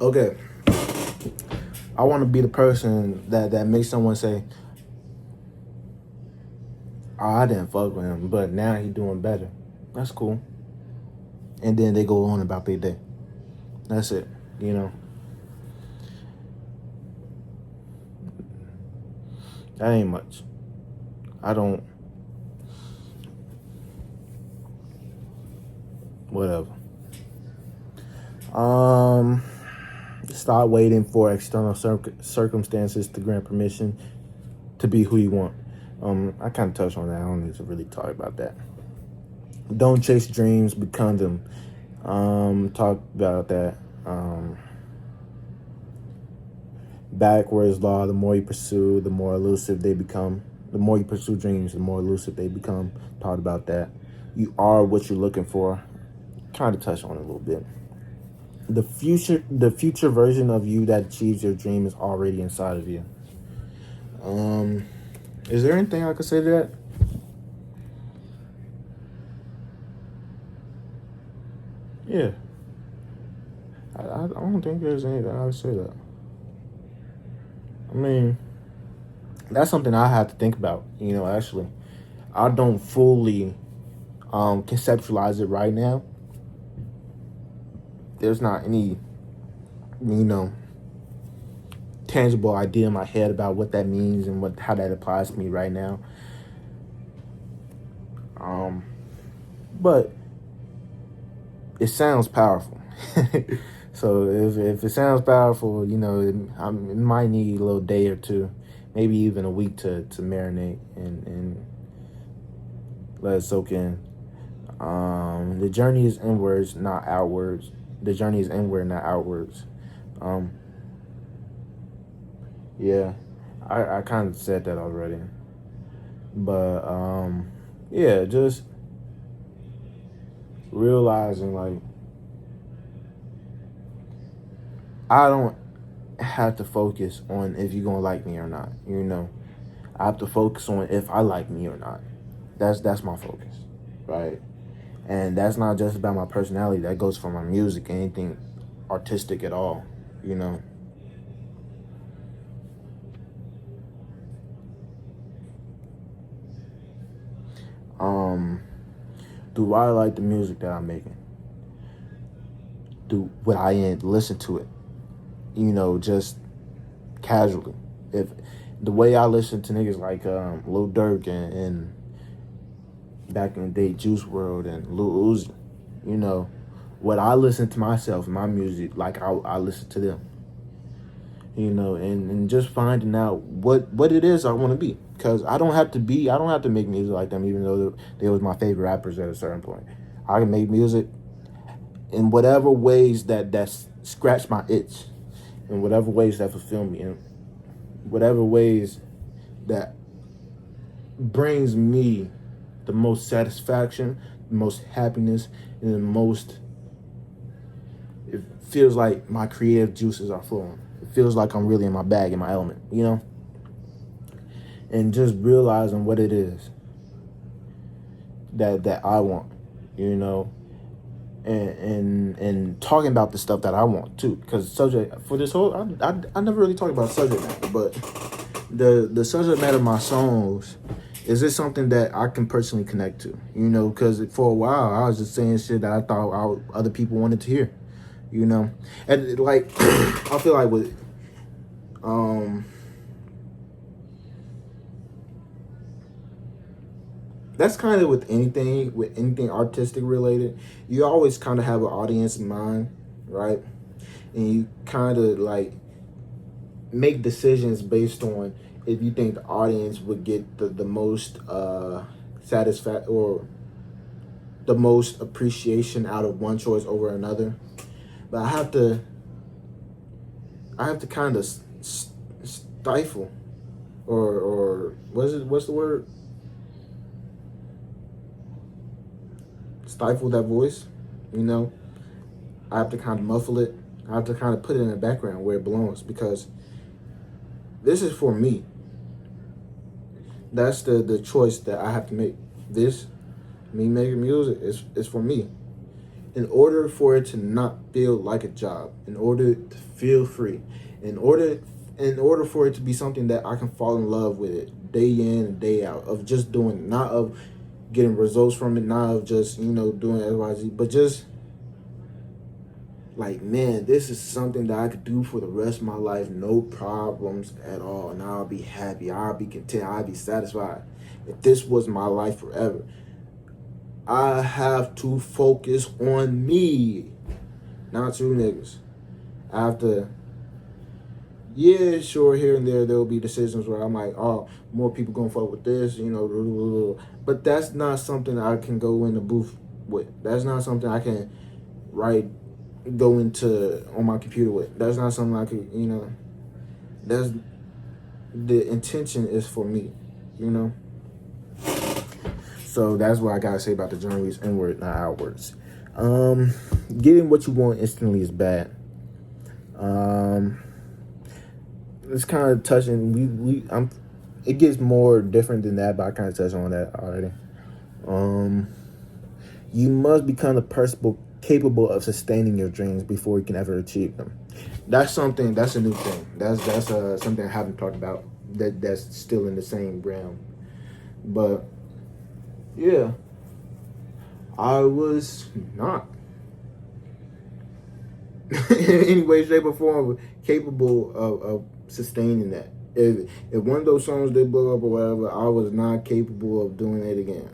Okay, I want to be the person that makes someone say, "Oh, I didn't fuck with him, but now he doing better. That's cool." And then they go on about their day. That's it. You know, that ain't much. I don't. Whatever. Um, Start waiting for external circumstances to grant permission to be who you want. I kind of touched on that. I don't need to really talk about that. Don't chase dreams, become them. Talk about that. Backwards law: the more you pursue, the more elusive they become. The more you pursue dreams, the more elusive they become. Talked about that. You are what you're looking for. Kind of touched on it a little bit. The future version of you that achieves your dream is already inside of you. Um, is there anything I could say to that? Yeah, I don't think there's anything I would say that. I mean, that's something I have to think about. Actually, I don't fully conceptualize it right now. There's not any, you know, tangible idea in my head about what that means and how that applies to me right now. But it sounds powerful. So if it sounds powerful, it might need a little day or two, maybe even a week to marinate and let it soak in. The journey is inwards, not outwards. The journey is inward, not outwards. Um, yeah, I kind of said that already. But yeah, just realizing like I don't have to focus on if you're gonna like me or not. I have to focus on if I like me or not. That's my focus, right? And that's not just about my personality. That goes for my music, anything artistic at all. You know. Um, do I like the music that I'm making? Would I listen to it? Just casually. If the way I listen to niggas like Lil Durk and back in the day Juice World and Lil Uzi, what I listen to myself, my music, like I listen to them. And just finding out what it is I want to be, because I don't have to make music like them, even though they was my favorite rappers at a certain point. I can make music in whatever ways that scratch my itch, in whatever ways that fulfill me, in whatever ways that brings me the most satisfaction, the most happiness, and the most, it feels like my creative juices are flowing. It feels like I'm really in my bag, in my element. And just realizing what it is that I want, and talking about the stuff that I want too. Because subject for this whole, I never really talk about subject matter, but the subject matter of my songs is this something that I can personally connect to. Because for a while I was just saying shit that I thought other people wanted to hear. And like I feel like with that's kind of with anything artistic related. You always kind of have an audience in mind, right? And you kind of like make decisions based on if you think the audience would get the most satisfaction or the most appreciation out of one choice over another. But I have to kind of stifle or what's the word? Stifle that voice. I have to kind of muffle it. I have to kind of put it in the background where it belongs, because this is for me. That's the choice that I have to make. Me making music is for me. in order for it to not feel like a job, in order to feel free, in order for it to be something that I can fall in love with it day in and day out, of just doing it, not of getting results from it, not of just, doing XYZ, but just like, man, this is something that I could do for the rest of my life, no problems at all, and I'll be happy, I'll be content, I'll be satisfied. If this was my life forever, I have to focus on me, not you niggas. I have to, yeah, sure, here and there'll be decisions where I'm like, oh, more people gonna fuck with this, but that's not something I can go in the booth with. That's not something I can go into on my computer with. That's not something I could, that's, the intention is for me, So that's what I gotta say about the journey is inward, not outwards. Getting what you want instantly is bad. It's kind of touching. It gets more different than that, but I kind of touched on that already. You must become the person capable of sustaining your dreams before you can ever achieve them. That's a new thing. That's something I haven't talked about. That's still in the same realm, but yeah, I was not in any way, shape, or form capable of sustaining that. If one of those songs did blow up or whatever, I was not capable of doing it again.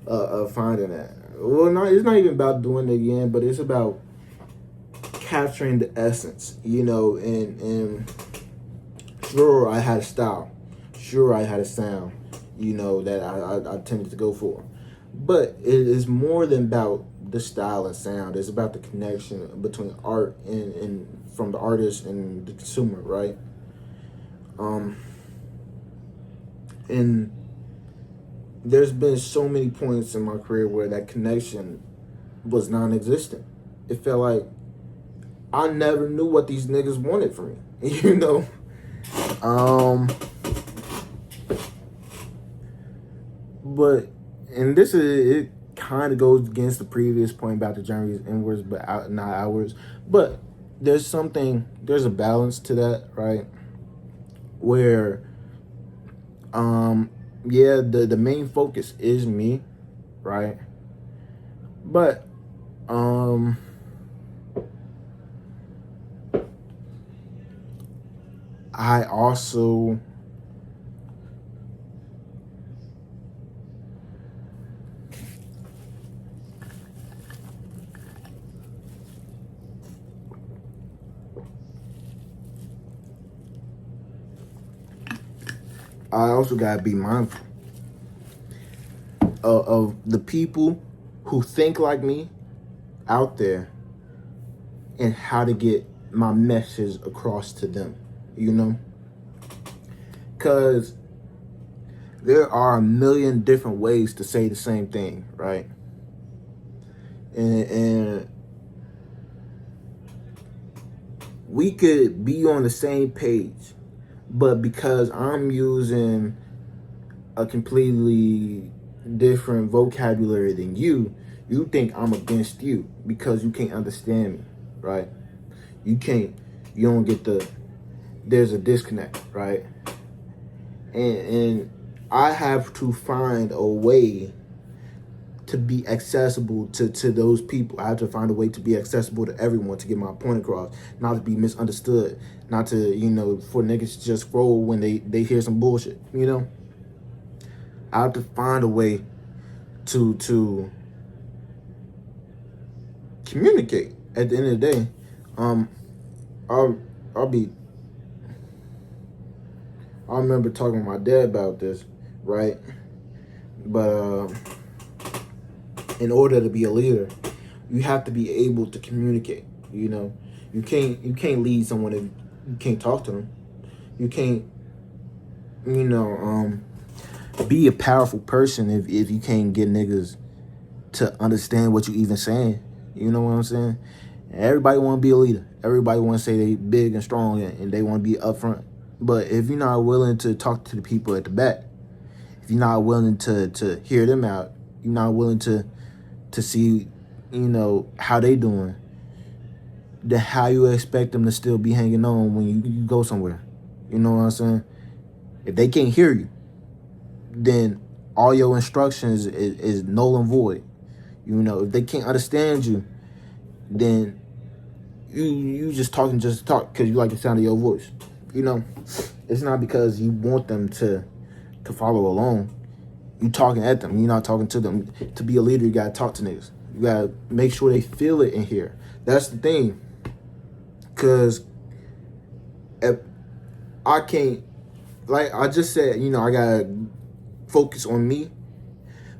Of finding that. Well, it's not even about doing it again, but it's about capturing the essence, and sure, I had a style. Sure, I had a sound, that I tended to go for. But it is more than about the style and sound. It's about the connection between art and from the artist and the consumer, right? And there's been so many points in my career where that connection was non-existent. It felt like I never knew what these niggas wanted from me, But, and it kind of goes against the previous point about the journey is inwards, but not outwards. But there's a balance to that, right? Where, yeah, the main focus is me, right? But, I also gotta be mindful of the people who think like me out there and how to get my message across to them, because there are a million different ways to say the same thing, right? And we could be on the same page, but because I'm using a completely different vocabulary than you think I'm against you because you can't understand me, right? You don't get there's a disconnect, right? And I have to find a way to be accessible to those people. I have to find a way to be accessible to everyone to get my point across, not to be misunderstood, not to, for niggas to just scroll when they hear some bullshit, I have to find a way to communicate. At the end of the day, I remember talking to my dad about this, right? But in order to be a leader, you have to be able to communicate. You can't lead someone if you can't talk to them. You can't, be a powerful person if you can't get niggas to understand what you even saying. You know what I'm saying? Everybody want to be a leader. Everybody want to say they big and strong and they want to be upfront. But if you're not willing to talk to the people at the back, if you're not willing to hear them out, you're not willing to see, how they doing, then how you expect them to still be hanging on when you go somewhere? You know what I'm saying? If they can't hear you, then all your instructions is null and void. If they can't understand you, then you just talking just to talk because you like the sound of your voice. It's not because you want them to follow along. You talking at them. You're not talking to them. To be a leader, you gotta talk to niggas. You gotta make sure they feel it in here. That's the thing. Cause if I can't, like I just said, I gotta focus on me,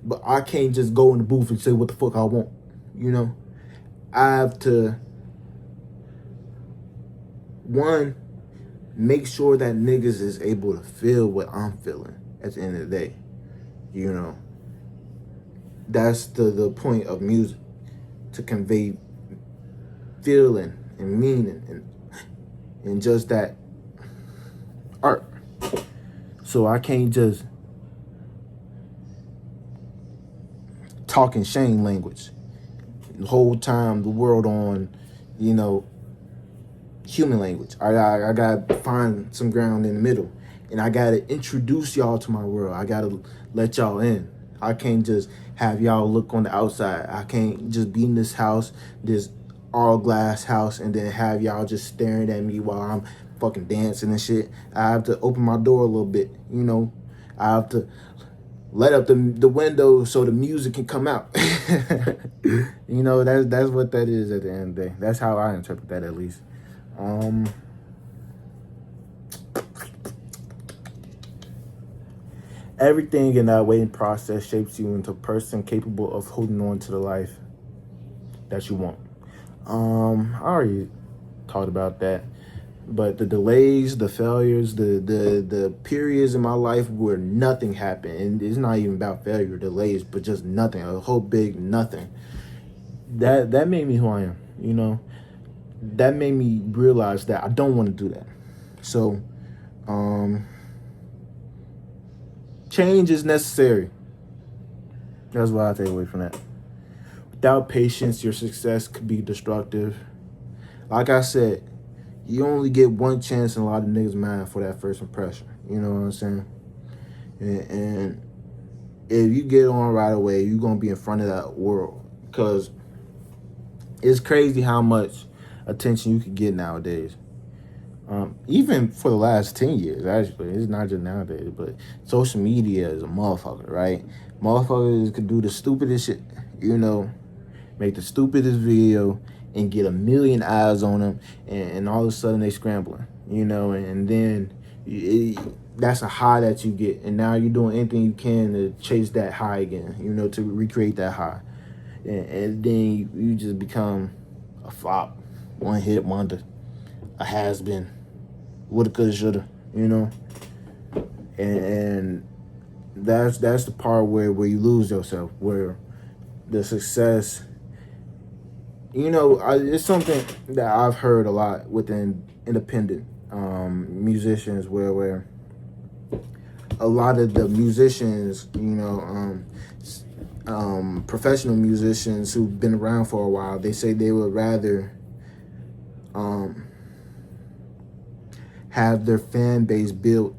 but I can't just go in the booth and say what the fuck I want. I have to, one, make sure that niggas is able to feel what I'm feeling at the end of the day. That's the point of music, to convey feeling and meaning and just that art. So I can't just talk in shame language the whole time, the world on, human language. I gotta find some ground in the middle, and I gotta introduce y'all to my world. I gotta let y'all in. I can't just have y'all look on the outside. I can't just be in this house, this all glass house, and then have y'all just staring at me while I'm fucking dancing and shit. I have to open my door a little bit. I have to let up the window so the music can come out. That's what that is at the end of the day. That's how I interpret that, at least. Everything in that waiting process shapes you into a person capable of holding on to the life that you want. I already talked about that. But the delays, the failures, the periods in my life where nothing happened, and it's not even about failure, delays, but just nothing, a whole big nothing. That made me who I am, That made me realize that I don't want to do that. So, change is necessary. That's what I take away from that. Without patience, your success could be destructive. Like I said, you only get one chance in a lot of niggas' mind for that first impression. You know what I'm saying? And if you get on right away, you're going to be in front of that world. Because it's crazy how much attention you can get nowadays. Even for the last 10 years, actually. It's not just nowadays, but social media is a motherfucker, right? Motherfuckers could do the stupidest shit, make the stupidest video and get 1 million eyes on them, and all of a sudden they scrambling, and then that's a high that you get, and now you're doing anything you can to chase that high again, to recreate that high, and then you just become a flop, one hit wonder, a has-been, woulda, coulda, shoulda, and that's the part where you lose yourself, where the success, it's something that I've heard a lot within independent musicians, where a lot of the musicians, professional musicians who've been around for a while, they say they would rather have their fan base built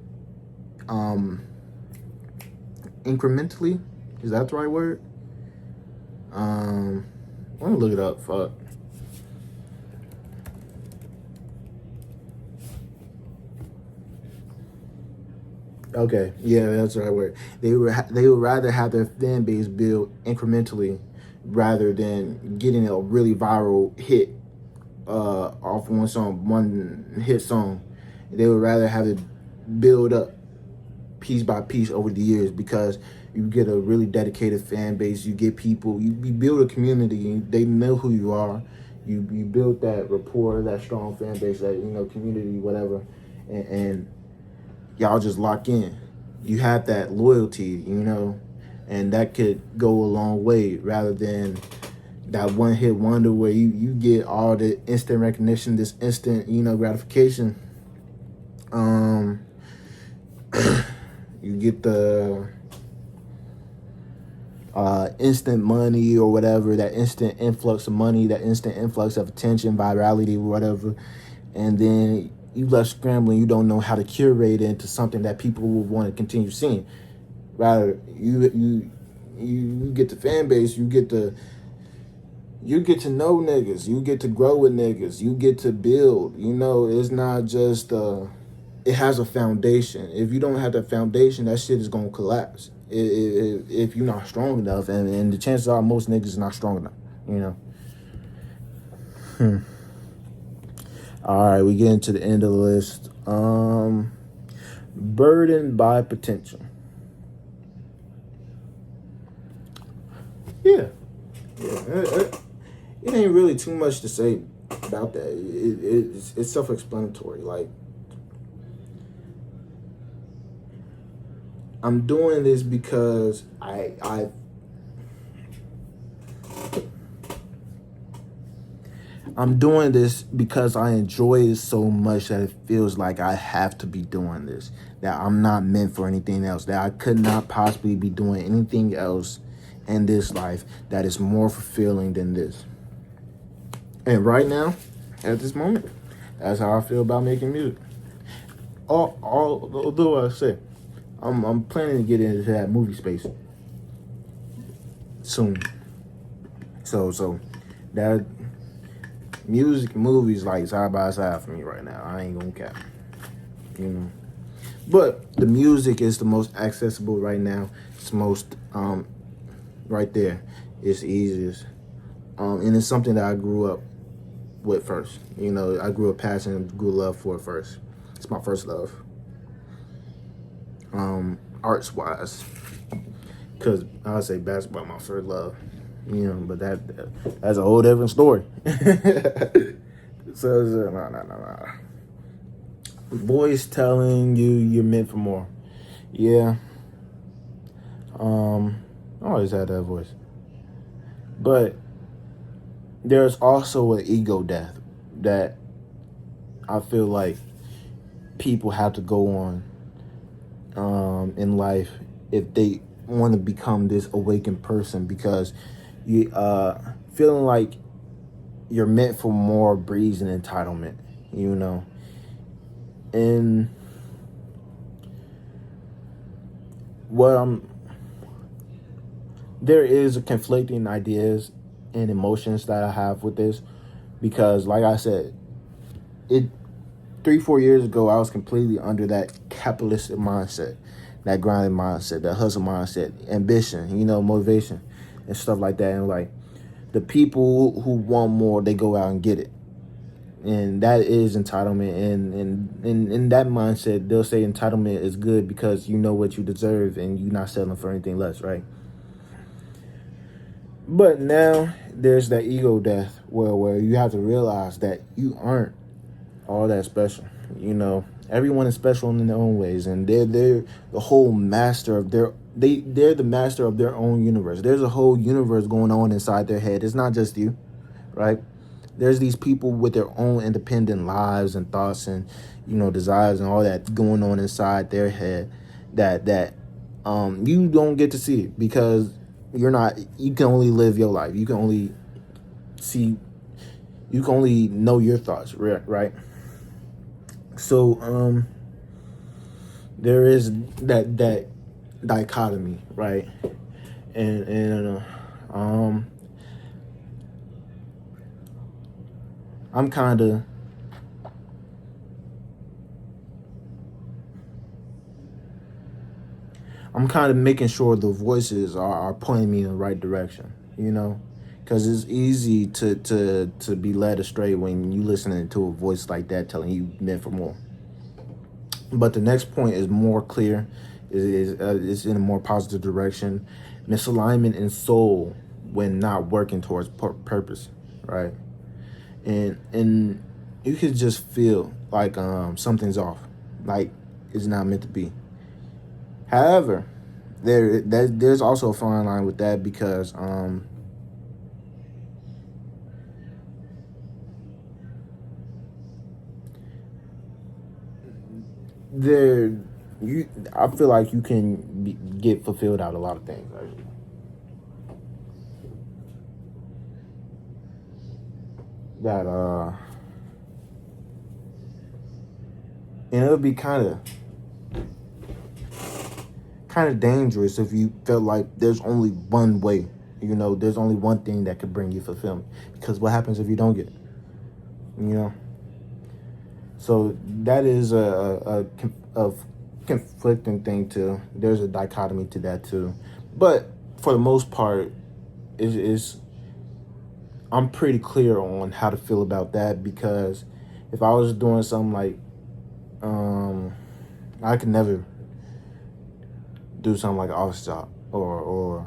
incrementally. Is that the right word? Let me look it up. Fuck. Okay, yeah, that's the right word. They would rather have their fan base built incrementally rather than getting a really viral hit off one hit song. They would rather have it build up piece by piece over the years, because you get a really dedicated fan base. You get people, you build a community, they know who you are. You build that rapport, that strong fan base, that, community, whatever. And y'all just lock in. You have that loyalty, and that could go a long way, rather than that one hit wonder where you get all the instant recognition, this instant, gratification. You get the instant money or whatever, that instant influx of money, that instant influx of attention, virality, whatever, and then you left scrambling. You don't know how to curate it into something that people will want to continue seeing. Rather, you get the fan base, you get to know niggas, you get to grow with niggas, you get to build. It's not just it has a foundation. If you don't have that foundation, that shit is gonna collapse. If you're not strong enough, and the chances are most niggas are not strong enough. All right, we get into the end of the list. Burdened by potential. Yeah. It ain't really too much to say about that. It's self-explanatory. Like, I'm doing this because I'm doing this because I enjoy it so much that it feels like I have to be doing this. That I'm not meant for anything else. That I could not possibly be doing anything else in this life that is more fulfilling than this. And right now, at this moment, that's how I feel about making music. Although I say, I'm planning to get into that movie space soon. So that music, movies like side by side for me right now. I ain't gonna cap, But the music is the most accessible right now. It's most right there. It's easiest, and it's something that I grew up with first. I grew up passionate, grew love for it first. It's my first love. Arts wise, because I would say basketball my first love. But that's a whole different story. So no. Voice telling you you're meant for more. Yeah. I always had that voice. But there's also an ego death that I feel like people have to go on in life if they want to become this awakened person, because you feeling like you're meant for more breeds an entitlement, and there is a conflicting ideas and emotions that I have with this, because like I said, 3-4 years ago I was completely under that capitalistic mindset, that grinding mindset, that hustle mindset, ambition, motivation and stuff like that. And like, the people who want more, they go out and get it. And that is entitlement. And in that mindset, they'll say entitlement is good because you know what you deserve and you're not settling for anything less, right? But now there's that ego death where you have to realize that you aren't all that special. Everyone is special in their own ways, and they're the whole master of they're the master of their own universe. There's a whole universe going on inside their head. It's not just you, right? There's these people with their own independent lives and thoughts and desires and all that going on inside their head that you don't get to see it, because you can only live your life. You can only know your thoughts, right? So there is that dichotomy, right? And I'm kind of making sure the voices are pointing me in the right direction, because it's easy to be led astray when you listening to a voice like that telling you meant for more. But the next point is more clear. Is in a more positive direction. Misalignment in soul when not working towards purpose, right? And you could just feel like something's off, like it's not meant to be. However, there's also a fine line with that, because I feel like you can get fulfilled out of a lot of things, actually. that and it would be kind of dangerous if you felt like there's only one way. You know, there's only one thing that could bring you fulfillment. Because what happens if you don't get it? You know. So that is a conflicting thing too. There's a dichotomy to that too. But for the most part, is I'm pretty clear on how to feel about that, because if I was doing something like I could never do something like an office job or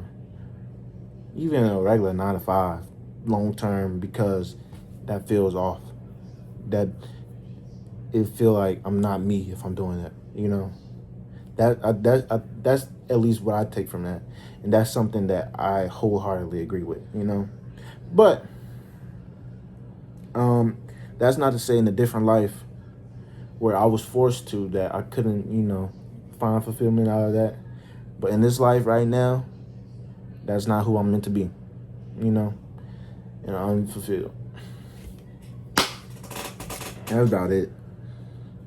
even a regular 9 to 5 long term, because that feels off. That it feel like I'm not me if I'm doing that. You know, that's at least what I take from that, and that's something that I wholeheartedly agree with. You know, but that's not to say in a different life where I was forced to, that I couldn't, you know, find fulfillment out of that. But in this life right now, that's not who I'm meant to be, you know, and I'm fulfilled. That's about it.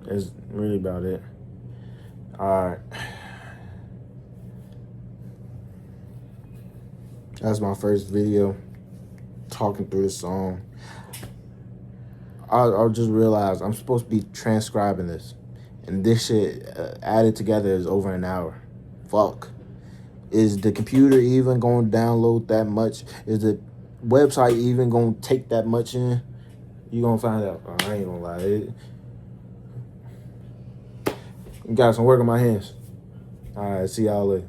That's really about it. All right. That's my first video talking through this song. I just realized I'm supposed to be transcribing this, and this shit added together is over an hour. Fuck. Is the computer even going to download that much? Is the website even going to take that much in? You going to find out. Oh, I ain't going to lie. Got some work on my hands. All right, see y'all later.